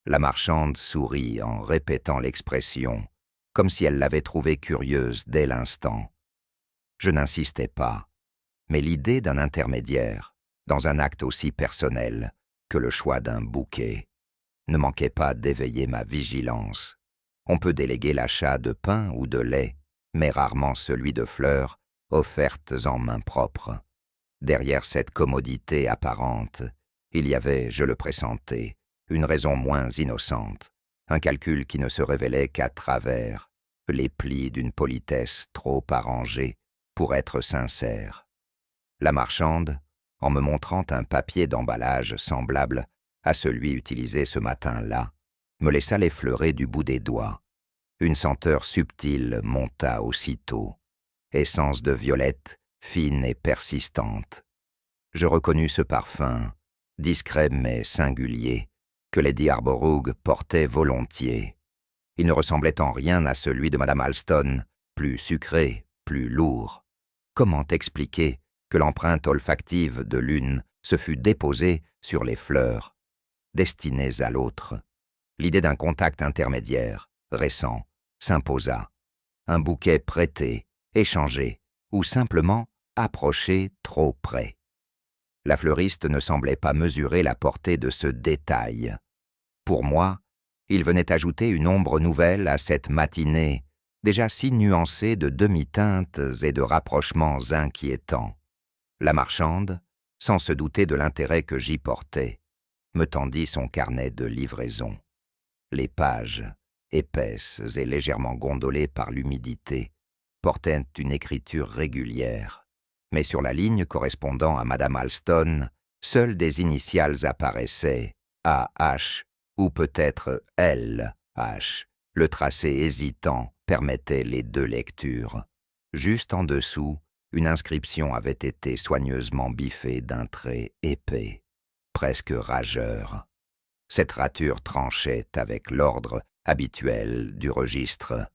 La marchande sourit en répétant l'expression, comme si elle l'avait trouvée curieuse dès l'instant. Je n'insistais pas, mais l'idée d'un intermédiaire, dans un acte aussi personnel que le choix d'un bouquet, ne manquait pas d'éveiller ma vigilance. On peut déléguer l'achat de pain ou de lait, mais rarement celui de fleurs, offertes en main propre. Derrière cette commodité apparente, il y avait, je le pressentais, une raison moins innocente, un calcul qui ne se révélait qu'à travers les plis d'une politesse trop arrangée pour être sincère. La marchande, en me montrant un papier d'emballage semblable à celui utilisé ce matin-là, me laissa l'effleurer du bout des doigts. Une senteur subtile monta aussitôt, essence de violette, fine et persistante. Je reconnus ce parfum, discret mais singulier, que Lady Harborough portait volontiers. Il ne ressemblait en rien à celui de Madame Alston, plus sucré, plus lourd. Comment expliquer que l'empreinte olfactive de l'une se fût déposée sur les fleurs, destinées à l'autre? L'idée d'un contact intermédiaire, récent, s'imposa. Un bouquet prêté, échangé, ou simplement approché trop près. La fleuriste ne semblait pas mesurer la portée de ce détail. Pour moi, il venait ajouter une ombre nouvelle à cette matinée, déjà si nuancée de demi-teintes et de rapprochements inquiétants. La marchande, sans se douter de l'intérêt que j'y portais, me tendit son carnet de livraison. Les pages, épaisses et légèrement gondolées par l'humidité, portaient une écriture régulière, mais sur la ligne correspondant à Madame Alston, seules des initiales apparaissaient, AH ou peut-être LH. Le tracé hésitant permettait les deux lectures. Juste en dessous, une inscription avait été soigneusement biffée d'un trait épais, presque rageur. Cette rature tranchait avec l'ordre habituelle du registre.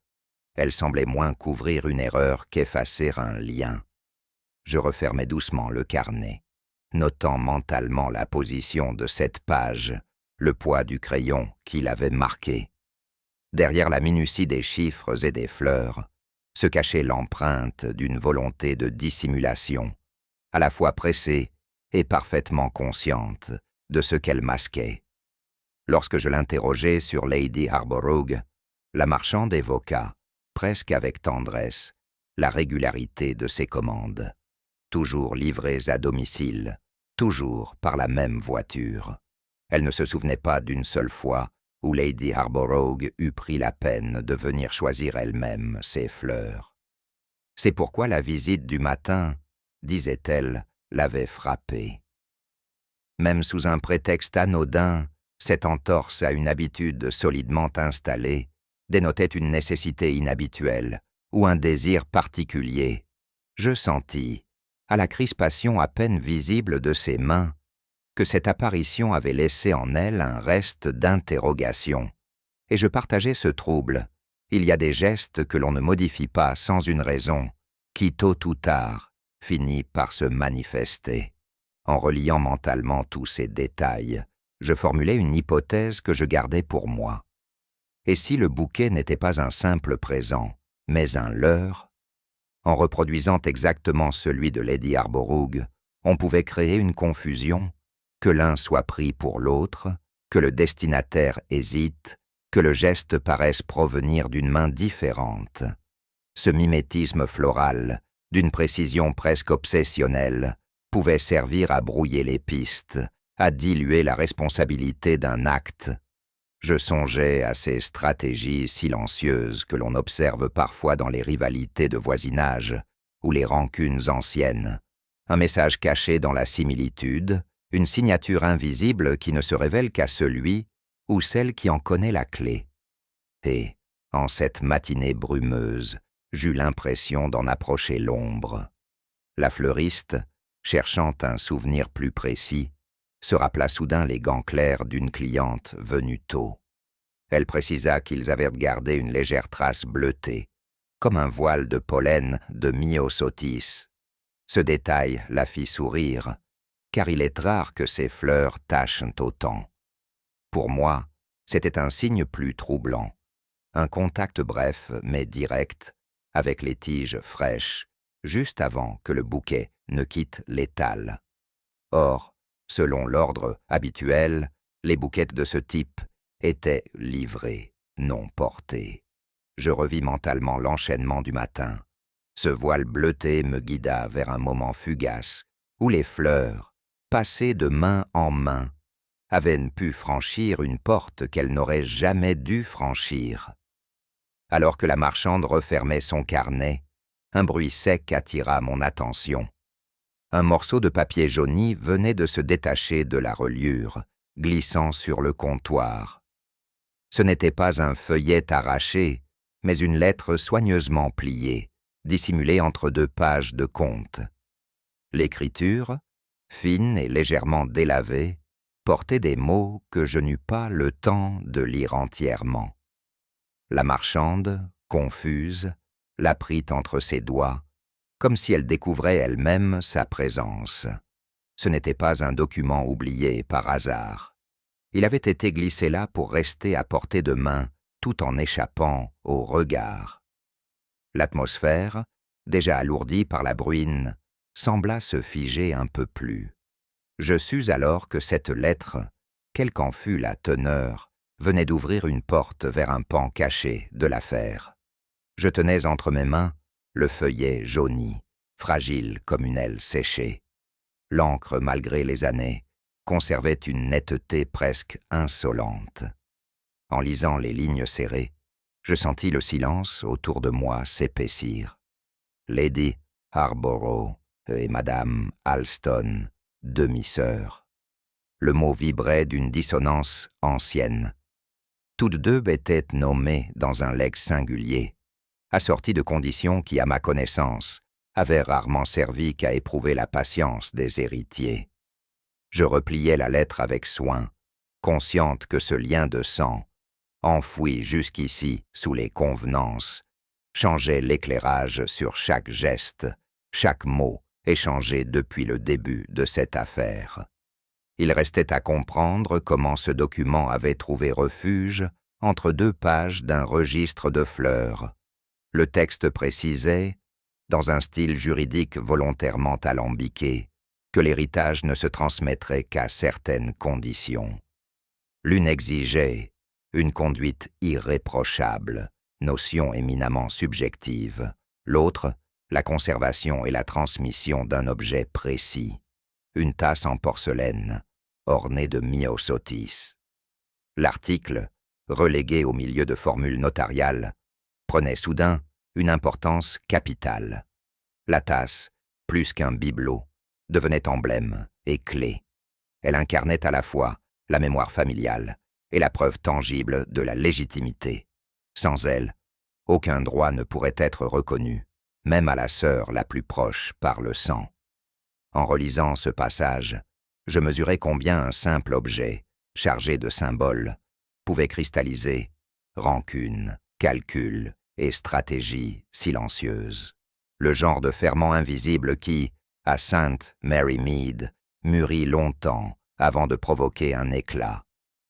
Elle semblait moins couvrir une erreur qu'effacer un lien. Je refermai doucement le carnet, notant mentalement la position de cette page, le poids du crayon qui l'avait marqué. Derrière la minutie des chiffres et des fleurs se cachait l'empreinte d'une volonté de dissimulation, à la fois pressée et parfaitement consciente de ce qu'elle masquait. Lorsque je l'interrogeai sur Lady Arborough, la marchande évoqua, presque avec tendresse, la régularité de ses commandes, toujours livrées à domicile, toujours par la même voiture. Elle ne se souvenait pas d'une seule fois où Lady Arborough eût pris la peine de venir choisir elle-même ses fleurs. C'est pourquoi la visite du matin, disait-elle, l'avait frappée. Même sous un prétexte anodin, cette entorse à une habitude solidement installée dénotait une nécessité inhabituelle ou un désir particulier. Je sentis, à la crispation à peine visible de ses mains, que cette apparition avait laissé en elle un reste d'interrogation. Et je partageais ce trouble. Il y a des gestes que l'on ne modifie pas sans une raison, qui tôt ou tard finit par se manifester. En reliant mentalement tous ces détails, je formulais une hypothèse que je gardais pour moi. Et si le bouquet n'était pas un simple présent, mais un leurre? En reproduisant exactement celui de Lady Arborough, on pouvait créer une confusion, que l'un soit pris pour l'autre, que le destinataire hésite, que le geste paraisse provenir d'une main différente. Ce mimétisme floral, d'une précision presque obsessionnelle, pouvait servir à brouiller les pistes, à diluer la responsabilité d'un acte. Je songeais à ces stratégies silencieuses que l'on observe parfois dans les rivalités de voisinage ou les rancunes anciennes. Un message caché dans la similitude, une signature invisible qui ne se révèle qu'à celui ou celle qui en connaît la clé. Et, en cette matinée brumeuse, j'eus l'impression d'en approcher l'ombre. La fleuriste, cherchant un souvenir plus précis, se rappela soudain les gants clairs d'une cliente venue tôt. Elle précisa qu'ils avaient gardé une légère trace bleutée, comme un voile de pollen de myosotis. Ce détail la fit sourire, car il est rare que ces fleurs tachent autant. Pour moi, c'était un signe plus troublant, un contact bref mais direct avec les tiges fraîches, juste avant que le bouquet ne quitte l'étal. Or, selon l'ordre habituel, les bouquets de ce type étaient livrés, non portés. Je revis mentalement l'enchaînement du matin. Ce voile bleuté me guida vers un moment fugace où les fleurs, passées de main en main, avaient pu franchir une porte qu'elles n'auraient jamais dû franchir. Alors que la marchande refermait son carnet, un bruit sec attira mon attention. Un morceau de papier jauni venait de se détacher de la reliure, glissant sur le comptoir. Ce n'était pas un feuillet arraché, mais une lettre soigneusement pliée, dissimulée entre deux pages de compte. L'écriture, fine et légèrement délavée, portait des mots que je n'eus pas le temps de lire entièrement. La marchande, confuse, la prit entre ses doigts, comme si elle découvrait elle-même sa présence. Ce n'était pas un document oublié par hasard. Il avait été glissé là pour rester à portée de main, tout en échappant au regard. L'atmosphère, déjà alourdie par la bruine, sembla se figer un peu plus. Je sus alors que cette lettre, quelle qu'en fût la teneur, venait d'ouvrir une porte vers un pan caché de l'affaire. Je tenais entre mes mains le feuillet jauni, fragile comme une aile séchée. L'encre, malgré les années, conservait une netteté presque insolente. En lisant les lignes serrées, je sentis le silence autour de moi s'épaissir. Lady Arborough et Madame Alston, demi-sœurs. Le mot vibrait d'une dissonance ancienne. Toutes deux étaient nommées dans un legs singulier, assorti de conditions qui, à ma connaissance, avaient rarement servi qu'à éprouver la patience des héritiers. Je repliai la lettre avec soin, consciente que ce lien de sang, enfoui jusqu'ici sous les convenances, changeait l'éclairage sur chaque geste, chaque mot échangé depuis le début de cette affaire. Il restait à comprendre comment ce document avait trouvé refuge entre 2 pages d'un registre de fleurs. Le texte précisait, dans un style juridique volontairement alambiqué, que l'héritage ne se transmettrait qu'à certaines conditions. L'une exigeait une conduite irréprochable, notion éminemment subjective. L'autre, la conservation et la transmission d'un objet précis, une tasse en porcelaine, ornée de myosotis. L'article, relégué au milieu de formules notariales, prenait soudain une importance capitale. La tasse, plus qu'un bibelot, devenait emblème et clé. Elle incarnait à la fois la mémoire familiale et la preuve tangible de la légitimité. Sans elle, aucun droit ne pourrait être reconnu, même à la sœur la plus proche par le sang. En relisant ce passage, je mesurais combien un simple objet, chargé de symboles, pouvait cristalliser rancune, calcul et stratégie silencieuse. Le genre de ferment invisible qui, à Sainte Mary Mead, mûrit longtemps avant de provoquer un éclat.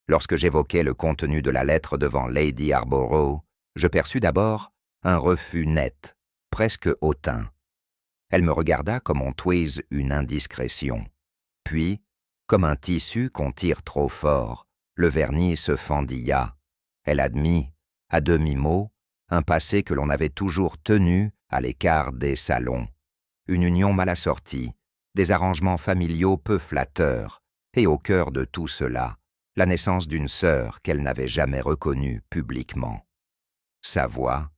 Lorsque j'évoquai le contenu de la lettre devant Lady Harborough, je perçus d'abord un refus net, presque hautain. Elle me regarda comme on tweeze une indiscrétion. Puis, comme un tissu qu'on tire trop fort, le vernis se fendilla. Elle admit, à demi-mot, un passé que l'on avait toujours tenu à l'écart des salons. Une union mal assortie, des arrangements familiaux peu flatteurs, et au cœur de tout cela, la naissance d'une sœur qu'elle n'avait jamais reconnue publiquement. Sa voix,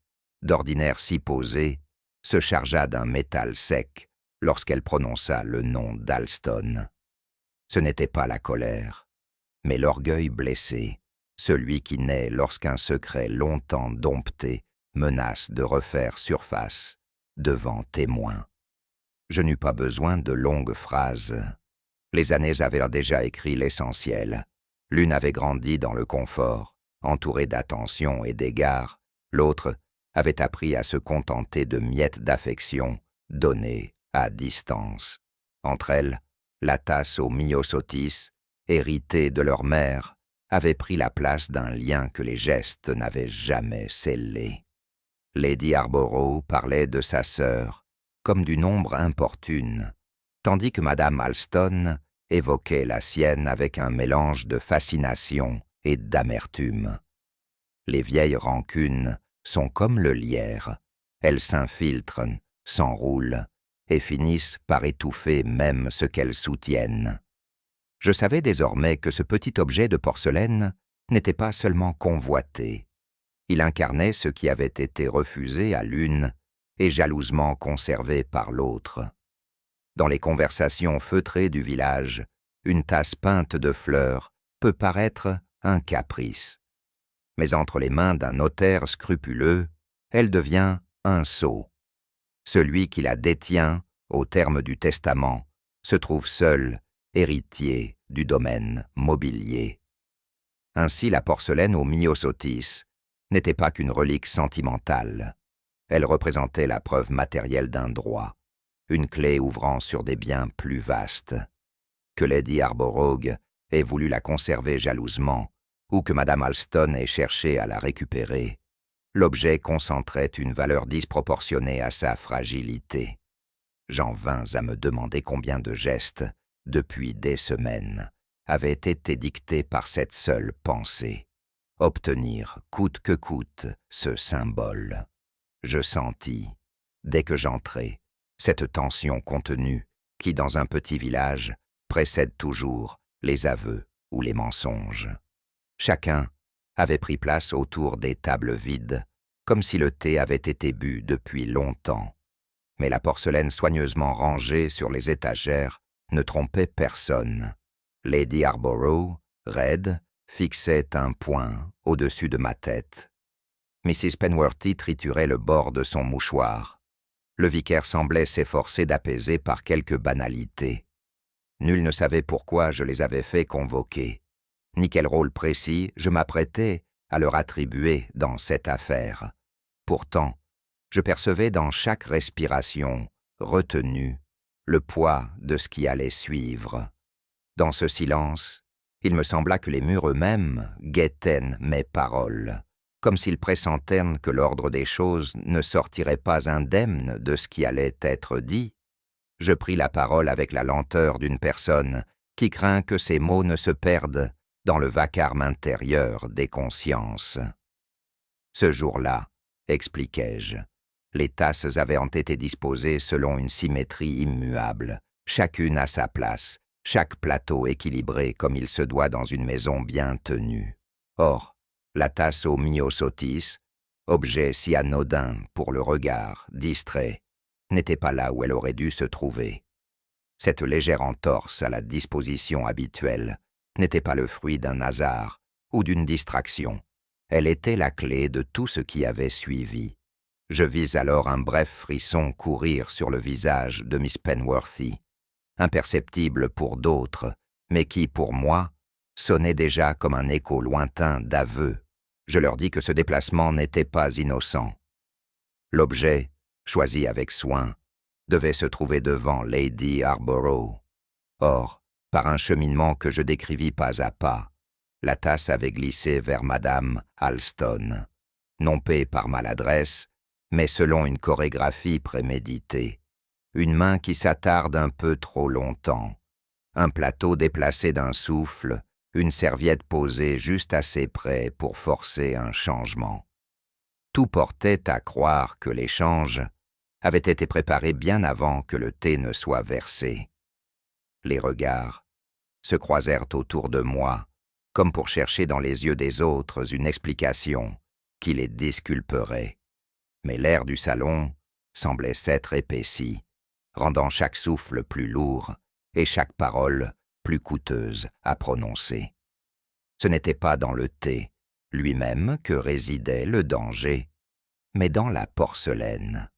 d'ordinaire si posée, se chargea d'un métal sec lorsqu'elle prononça le nom d'Alston. Ce n'était pas la colère, mais l'orgueil blessé, celui qui naît lorsqu'un secret longtemps dompté menace de refaire surface devant témoins. Je n'eus pas besoin de longues phrases. Les années avaient déjà écrit l'essentiel. L'une avait grandi dans le confort, entourée d'attention et d'égards. L'autre avait appris à se contenter de miettes d'affection données à distance. Entre elles, la tasse aux myosotis, héritée de leur mère, avait pris la place d'un lien que les gestes n'avaient jamais scellé. Lady Harborough parlait de sa sœur comme d'une ombre importune, tandis que Madame Alston évoquait la sienne avec un mélange de fascination et d'amertume. Les vieilles rancunes sont comme le lierre, elles s'infiltrent, s'enroulent et finissent par étouffer même ce qu'elles soutiennent. Je savais désormais que ce petit objet de porcelaine n'était pas seulement convoité. Il incarnait ce qui avait été refusé à l'une et jalousement conservé par l'autre. Dans les conversations feutrées du village, une tasse peinte de fleurs peut paraître un caprice. Mais entre les mains d'un notaire scrupuleux, elle devient un sceau. Celui qui la détient, au terme du testament, se trouve seul, héritier du domaine mobilier. Ainsi, la porcelaine aux myosotis n'était pas qu'une relique sentimentale. Elle représentait la preuve matérielle d'un droit, une clé ouvrant sur des biens plus vastes. Que Lady Harborough ait voulu la conserver jalousement, ou que Madame Alston ait cherché à la récupérer, l'objet concentrait une valeur disproportionnée à sa fragilité. J'en vins à me demander combien de gestes, depuis des semaines, avaient été dictés par cette seule pensée. Obtenir, coûte que coûte, ce symbole. Je sentis, dès que j'entrai, cette tension contenue qui, dans un petit village, précède toujours les aveux ou les mensonges. Chacun avait pris place autour des tables vides, comme si le thé avait été bu depuis longtemps. Mais la porcelaine soigneusement rangée sur les étagères ne trompait personne. Lady Harborough, raide, fixait un point au-dessus de ma tête. Mrs. Penworthy triturait le bord de son mouchoir. Le vicaire semblait s'efforcer d'apaiser par quelques banalités. Nul ne savait pourquoi je les avais fait convoquer, ni quel rôle précis je m'apprêtais à leur attribuer dans cette affaire. Pourtant, je percevais dans chaque respiration, retenue, le poids de ce qui allait suivre. Dans ce silence, il me sembla que les murs eux-mêmes guettaient mes paroles, comme s'ils pressentaient que l'ordre des choses ne sortirait pas indemne de ce qui allait être dit. Je pris la parole avec la lenteur d'une personne qui craint que ses mots ne se perdent dans le vacarme intérieur des consciences. Ce jour-là, expliquai-je, les tasses avaient été disposées selon une symétrie immuable, chacune à sa place, chaque plateau équilibré comme il se doit dans une maison bien tenue. Or, la tasse au myosotis, objet si anodin pour le regard, distrait, n'était pas là où elle aurait dû se trouver. Cette légère entorse à la disposition habituelle n'était pas le fruit d'un hasard ou d'une distraction. Elle était la clé de tout ce qui avait suivi. Je vis alors un bref frisson courir sur le visage de Miss Penworthy, imperceptible pour d'autres, mais qui, pour moi, sonnait déjà comme un écho lointain d'aveux. Je leur dis que ce déplacement n'était pas innocent. L'objet, choisi avec soin, devait se trouver devant Lady Harborough. Or, par un cheminement que je décrivis pas à pas, la tasse avait glissé vers Madame Alston, non pas par maladresse, mais selon une chorégraphie préméditée. Une main qui s'attarde un peu trop longtemps, un plateau déplacé d'un souffle, une serviette posée juste assez près pour forcer un changement. Tout portait à croire que l'échange avait été préparé bien avant que le thé ne soit versé. Les regards se croisèrent autour de moi, comme pour chercher dans les yeux des autres une explication qui les disculperait. Mais l'air du salon semblait s'être épaissi, rendant chaque souffle plus lourd et chaque parole plus coûteuse à prononcer. Ce n'était pas dans le thé lui-même que résidait le danger, mais dans la porcelaine.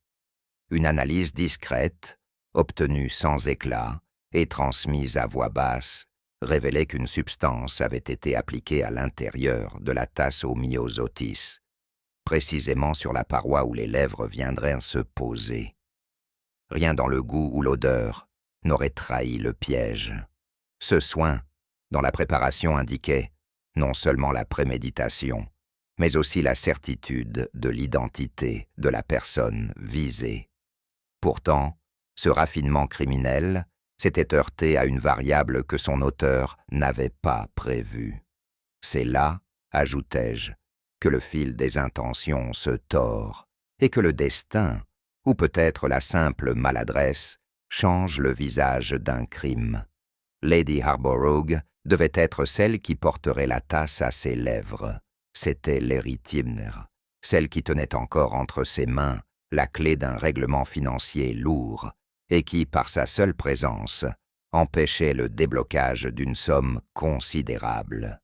Une analyse discrète, obtenue sans éclat et transmise à voix basse, révélait qu'une substance avait été appliquée à l'intérieur de la tasse au myosotis, précisément sur la paroi où les lèvres viendraient se poser. Rien dans le goût ou l'odeur n'aurait trahi le piège. Ce soin, dans la préparation, indiquait non seulement la préméditation, mais aussi la certitude de l'identité de la personne visée. Pourtant, ce raffinement criminel s'était heurté à une variable que son auteur n'avait pas prévue. C'est là, ajoutai-je, que le fil des intentions se tord et que le destin, ou peut-être la simple maladresse, change le visage d'un crime. Lady Harborough devait être celle qui porterait la tasse à ses lèvres. C'était l'héritière, celle qui tenait encore entre ses mains la clé d'un règlement financier lourd et qui, par sa seule présence, empêchait le déblocage d'une somme considérable.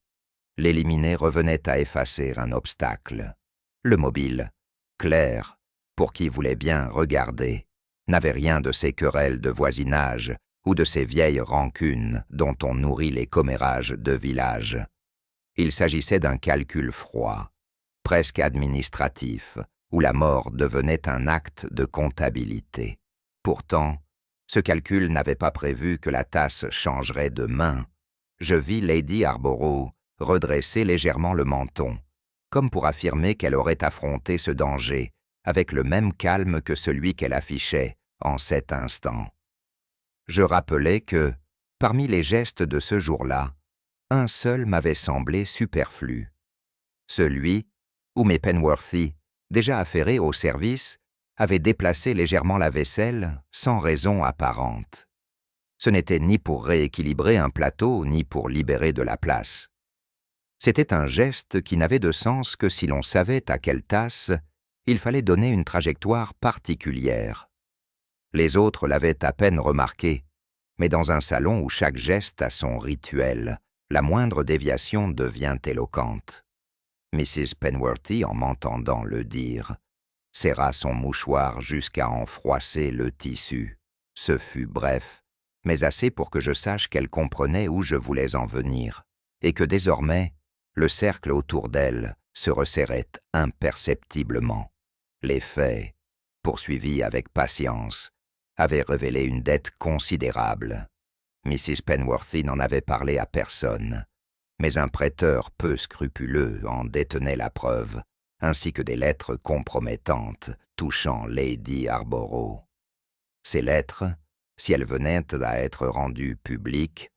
L'éliminer revenait à effacer un obstacle. Le mobile, clair, pour qui voulait bien regarder, n'avait rien de ces querelles de voisinage ou de ces vieilles rancunes dont on nourrit les commérages de village. Il s'agissait d'un calcul froid, presque administratif, où la mort devenait un acte de comptabilité. Pourtant, ce calcul n'avait pas prévu que la tasse changerait de main. Je vis Lady Harborough redresser légèrement le menton, comme pour affirmer qu'elle aurait affronté ce danger avec le même calme que celui qu'elle affichait en cet instant. Je rappelai que, parmi les gestes de ce jour-là, un seul m'avait semblé superflu. Celui où mes Penworthy, déjà affairés au service, avaient déplacé légèrement la vaisselle sans raison apparente. Ce n'était ni pour rééquilibrer un plateau, ni pour libérer de la place. C'était un geste qui n'avait de sens que si l'on savait à quelle tasse il fallait donner une trajectoire particulière. Les autres l'avaient à peine remarqué, mais dans un salon où chaque geste a son rituel, la moindre déviation devient éloquente. Mrs. Penworthy, en m'entendant le dire, serra son mouchoir jusqu'à en froisser le tissu. Ce fut bref, mais assez pour que je sache qu'elle comprenait où je voulais en venir, et que désormais, le cercle autour d'elle se resserrait imperceptiblement. Les faits, poursuivis avec patience, avaient révélé une dette considérable. Mrs. Penworthy n'en avait parlé à personne, mais un prêteur peu scrupuleux en détenait la preuve, ainsi que des lettres compromettantes touchant Lady Harborough. Ces lettres, si elles venaient à être rendues publiques,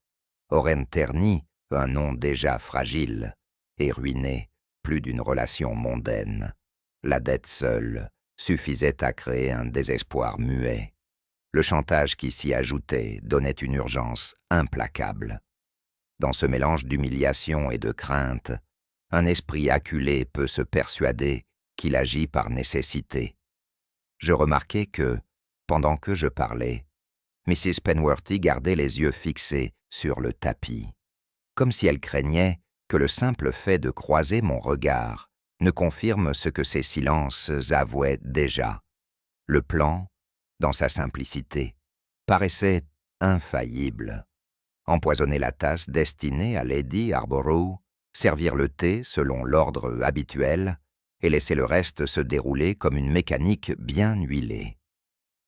auraient terni un nom déjà fragile et ruiné plus d'une relation mondaine. La dette seule suffisait à créer un désespoir muet. Le chantage qui s'y ajoutait donnait une urgence implacable. Dans ce mélange d'humiliation et de crainte, un esprit acculé peut se persuader qu'il agit par nécessité. Je remarquai que, pendant que je parlais, Mrs. Penworthy gardait les yeux fixés sur le tapis, comme si elle craignait que le simple fait de croiser mon regard ne confirme ce que ses silences avouaient déjà. Le plan, dans sa simplicité, paraissait infaillible. Empoisonner la tasse destinée à Lady Harborough, servir le thé selon l'ordre habituel et laisser le reste se dérouler comme une mécanique bien huilée.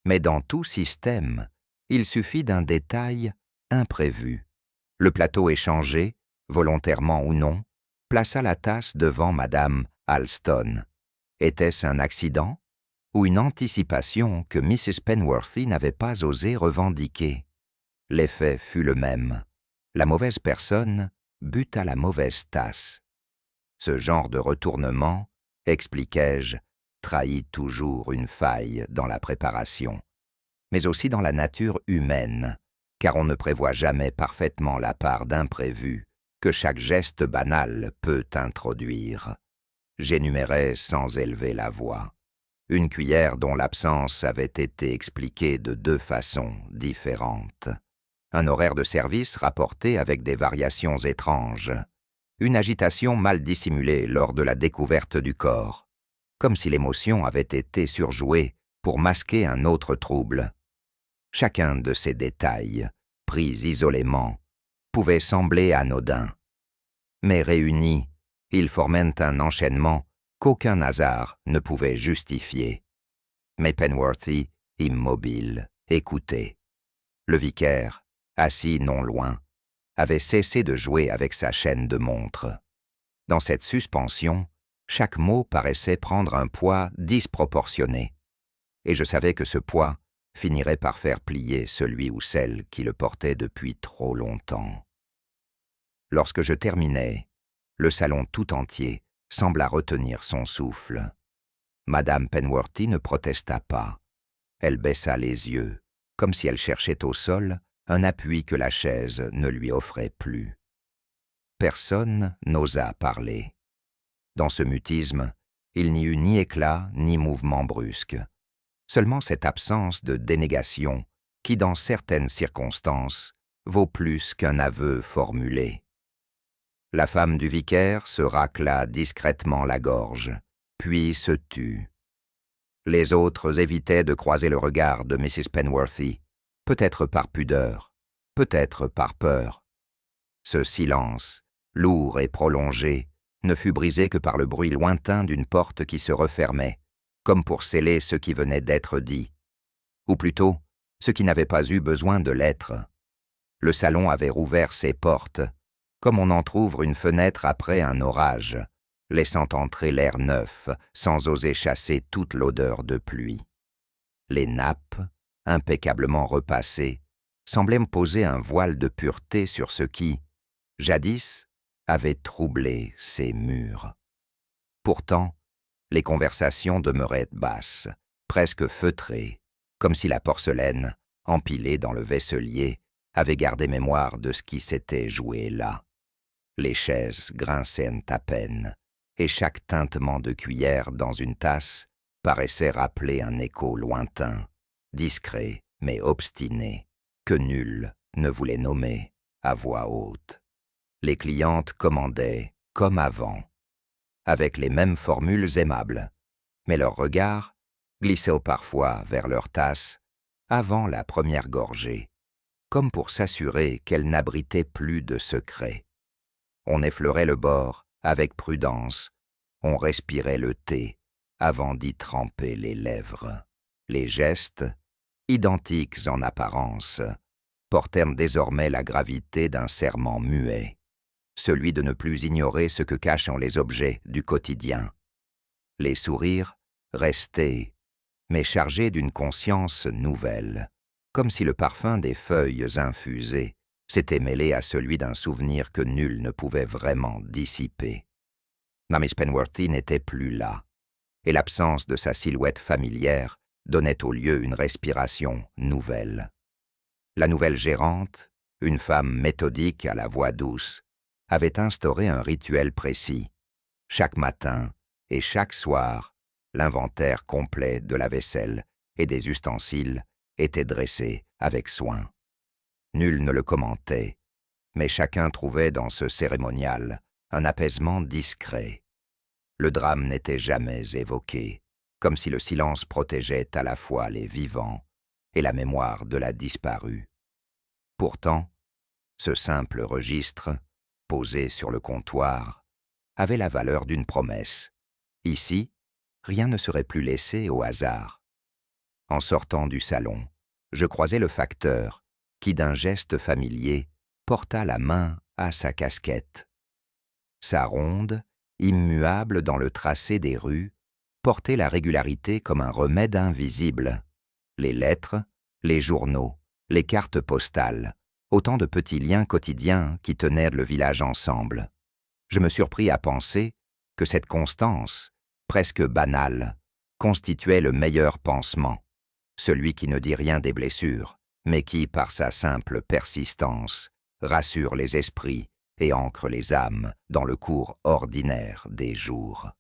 Mais dans tout système, il suffit d'un détail imprévu. Le plateau échangé, volontairement ou non, plaça la tasse devant Madame Alston. Était-ce un accident ou une anticipation que Mrs. Penworthy n'avait pas osé revendiquer? L'effet fut le même. La mauvaise personne but à la mauvaise tasse. Ce genre de retournement, expliquai-je, trahit toujours une faille dans la préparation, mais aussi dans la nature humaine, car on ne prévoit jamais parfaitement la part d'imprévu que chaque geste banal peut introduire. J'énumérais sans élever la voix. Une cuillère dont l'absence avait été expliquée de 2 façons différentes. Un horaire de service rapporté avec des variations étranges. Une agitation mal dissimulée lors de la découverte du corps, comme si l'émotion avait été surjouée pour masquer un autre trouble. Chacun de ces détails, pris isolément, pouvait sembler anodin. Mais réunis, ils formaient un enchaînement qu'aucun hasard ne pouvait justifier. Mais Penworthy, immobile, écoutait. Le vicaire, assis non loin, avait cessé de jouer avec sa chaîne de montre. Dans cette suspension, chaque mot paraissait prendre un poids disproportionné, et je savais que ce poids finirait par faire plier celui ou celle qui le portait depuis trop longtemps. Lorsque je terminai, le salon tout entier sembla retenir son souffle. Madame Penworthy ne protesta pas. Elle baissa les yeux, comme si elle cherchait au sol un appui que la chaise ne lui offrait plus. Personne n'osa parler. Dans ce mutisme, il n'y eut ni éclat ni mouvement brusque. Seulement cette absence de dénégation qui, dans certaines circonstances, vaut plus qu'un aveu formulé. La femme du vicaire se racla discrètement la gorge, puis se tut. Les autres évitaient de croiser le regard de Mrs. Penworthy, peut-être par pudeur, peut-être par peur. Ce silence, lourd et prolongé, ne fut brisé que par le bruit lointain d'une porte qui se refermait, comme pour sceller ce qui venait d'être dit, ou plutôt, ce qui n'avait pas eu besoin de l'être. Le salon avait rouvert ses portes, comme on entr'ouvre une fenêtre après un orage, laissant entrer l'air neuf, sans oser chasser toute l'odeur de pluie. Les nappes, impeccablement repassées, semblaient me poser un voile de pureté sur ce qui, jadis, avait troublé ces murs. Pourtant, les conversations demeuraient basses, presque feutrées, comme si la porcelaine, empilée dans le vaisselier, avait gardé mémoire de ce qui s'était joué là. Les chaises grinçaient à peine, et chaque tintement de cuillère dans une tasse paraissait rappeler un écho lointain, discret mais obstiné, que nul ne voulait nommer à voix haute. Les clientes commandaient comme avant, avec les mêmes formules aimables, mais leur regard glissait parfois vers leur tasse avant la première gorgée, comme pour s'assurer qu'elle n'abritait plus de secrets. On effleurait le bord avec prudence, On respirait le thé avant d'y tremper les lèvres. Les gestes, identiques en apparence, portèrent désormais la gravité d'un serment muet, celui de ne plus ignorer ce que cachent les objets du quotidien. Les sourires restaient, mais chargés d'une conscience nouvelle, comme si le parfum des feuilles infusées s'était mêlé à celui d'un souvenir que nul ne pouvait vraiment dissiper. Miss Penworthy n'était plus là, et l'absence de sa silhouette familière donnait au lieu une respiration nouvelle. La nouvelle gérante, une femme méthodique à la voix douce, avait instauré un rituel précis. Chaque matin et chaque soir, l'inventaire complet de la vaisselle et des ustensiles était dressé avec soin. Nul ne le commentait, mais chacun trouvait dans ce cérémonial un apaisement discret. Le drame n'était jamais évoqué, comme si le silence protégeait à la fois les vivants et la mémoire de la disparue. Pourtant, ce simple registre, posé sur le comptoir, avait la valeur d'une promesse. Ici, rien ne serait plus laissé au hasard. En sortant du salon, je croisai le facteur, qui d'un geste familier porta la main à sa casquette. Sa ronde, immuable dans le tracé des rues, portait la régularité comme un remède invisible. Les lettres, les journaux, les cartes postales, autant de petits liens quotidiens qui tenaient le village ensemble. Je me surpris à penser que cette constance, presque banale, constituait le meilleur pansement, celui qui ne dit rien des blessures, mais qui, par sa simple persistance, rassure les esprits et ancre les âmes dans le cours ordinaire des jours.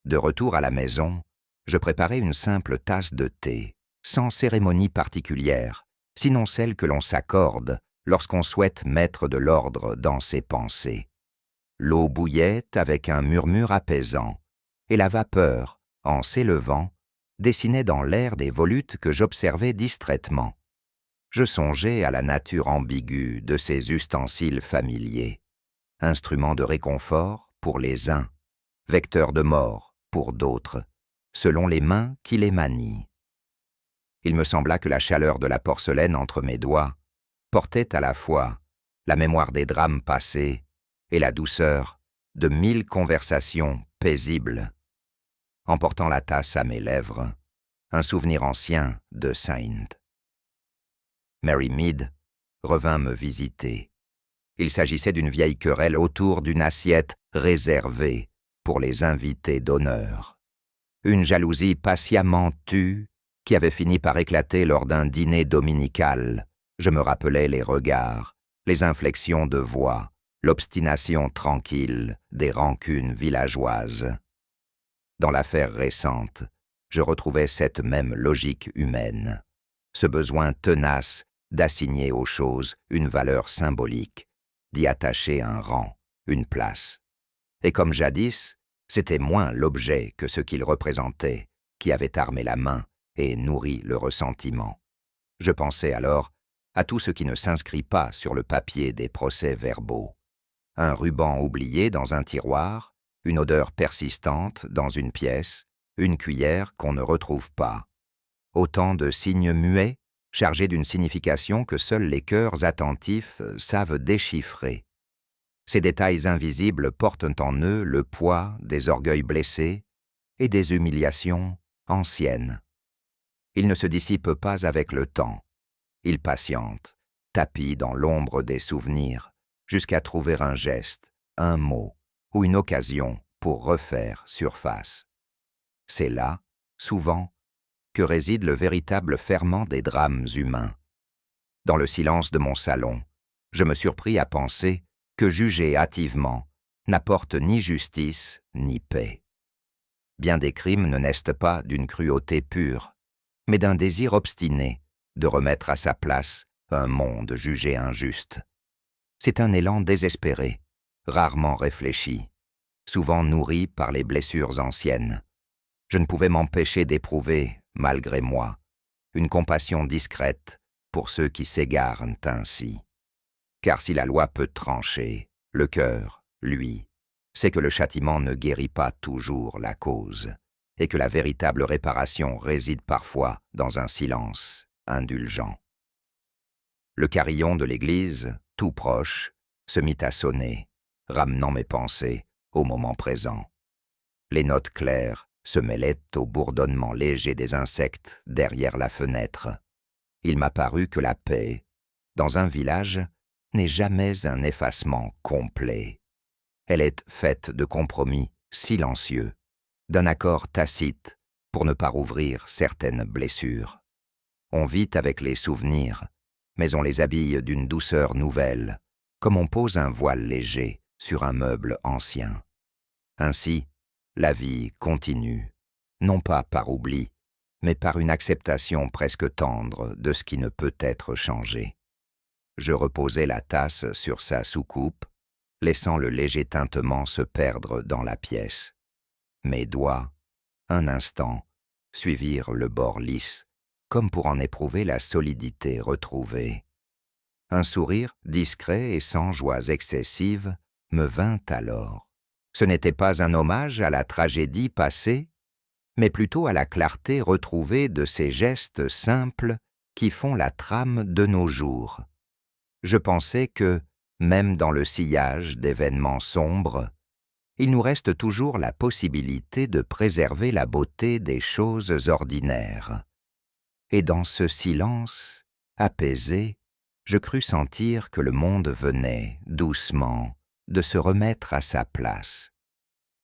De retour à la maison, je préparai une simple tasse de thé, sans cérémonie particulière, sinon celle que l'on s'accorde lorsqu'on souhaite mettre de l'ordre dans ses pensées. L'eau bouillait avec un murmure apaisant, et la vapeur, en s'élevant, dessinait dans l'air des volutes que j'observais distraitement. Je songeais à la nature ambiguë de ces ustensiles familiers, instruments de réconfort pour les uns, vecteurs de mort pour d'autres, selon les mains qui les manient. Il me sembla que la chaleur de la porcelaine entre mes doigts portait à la fois la mémoire des drames passés et la douceur de 1000 conversations paisibles. En portant la tasse à mes lèvres, un souvenir ancien de Saint. Mary Mead revint me visiter. Il s'agissait d'une vieille querelle autour d'une assiette réservée pour les invités d'honneur. Une jalousie patiemment tue qui avait fini par éclater lors d'un dîner dominical. Je me rappelais les regards, les inflexions de voix, l'obstination tranquille des rancunes villageoises. Dans l'affaire récente, je retrouvais cette même logique humaine, ce besoin tenace d'assigner aux choses une valeur symbolique, d'y attacher un rang, une place. Et comme jadis, c'était moins l'objet que ce qu'il représentait qui avait armé la main et nourri le ressentiment. Je pensais alors à tout ce qui ne s'inscrit pas sur le papier des procès-verbaux. Un ruban oublié dans un tiroir, une odeur persistante dans une pièce, une cuillère qu'on ne retrouve pas. Autant de signes muets chargés d'une signification que seuls les cœurs attentifs savent déchiffrer. Ces détails invisibles portent en eux le poids des orgueils blessés et des humiliations anciennes. Ils ne se dissipent pas avec le temps. Ils patientent, tapis dans l'ombre des souvenirs, jusqu'à trouver un geste, un mot ou une occasion pour refaire surface. C'est là, souvent, que réside le véritable ferment des drames humains. Dans le silence de mon salon, je me surpris à penser que juger hâtivement n'apporte ni justice ni paix. Bien des crimes ne naissent pas d'une cruauté pure, mais d'un désir obstiné de remettre à sa place un monde jugé injuste. C'est un élan désespéré, rarement réfléchi, souvent nourri par les blessures anciennes. Je ne pouvais m'empêcher d'éprouver, malgré moi, une compassion discrète pour ceux qui s'égarent ainsi. Car si la loi peut trancher, le cœur, lui, c'est que le châtiment ne guérit pas toujours la cause, et que la véritable réparation réside parfois dans un silence indulgent. Le carillon de l'église, tout proche, se mit à sonner, ramenant mes pensées au moment présent. Les notes claires se mêlaient au bourdonnement léger des insectes derrière la fenêtre. Il m'a paru que la paix, dans un village, n'est jamais un effacement complet. Elle est faite de compromis silencieux, d'un accord tacite pour ne pas rouvrir certaines blessures. On vit avec les souvenirs, mais on les habille d'une douceur nouvelle, comme on pose un voile léger sur un meuble ancien. Ainsi, la vie continue, non pas par oubli, mais par une acceptation presque tendre de ce qui ne peut être changé. Je reposai la tasse sur sa soucoupe, laissant le léger tintement se perdre dans la pièce. Mes doigts, un instant, suivirent le bord lisse, comme pour en éprouver la solidité retrouvée. Un sourire discret et sans joies excessives me vint alors. Ce n'était pas un hommage à la tragédie passée, mais plutôt à la clarté retrouvée de ces gestes simples qui font la trame de nos jours. Je pensais que, même dans le sillage d'événements sombres, il nous reste toujours la possibilité de préserver la beauté des choses ordinaires. Et dans ce silence, apaisé, je crus sentir que le monde venait, doucement, de se remettre à sa place.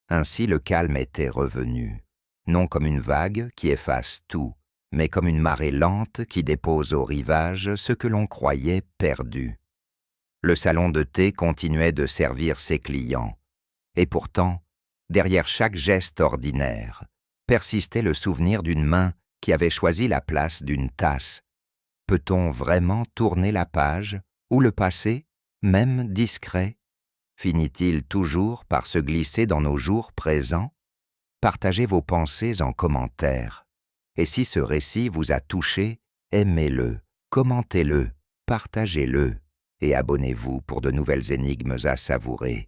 Ainsi le calme était revenu, non comme une vague qui efface tout, mais comme une marée lente qui dépose au rivage ce que l'on croyait perdu. Le salon de thé continuait de servir ses clients, et pourtant, derrière chaque geste ordinaire, persistait le souvenir d'une main qui avait choisi la place d'une tasse. Peut-on vraiment tourner la page, ou le passé, même discret, finit-il toujours par se glisser dans nos jours présents? Partagez vos pensées en commentaire. Et si ce récit vous a touché, aimez-le, commentez-le, partagez-le et abonnez-vous pour de nouvelles énigmes à savourer.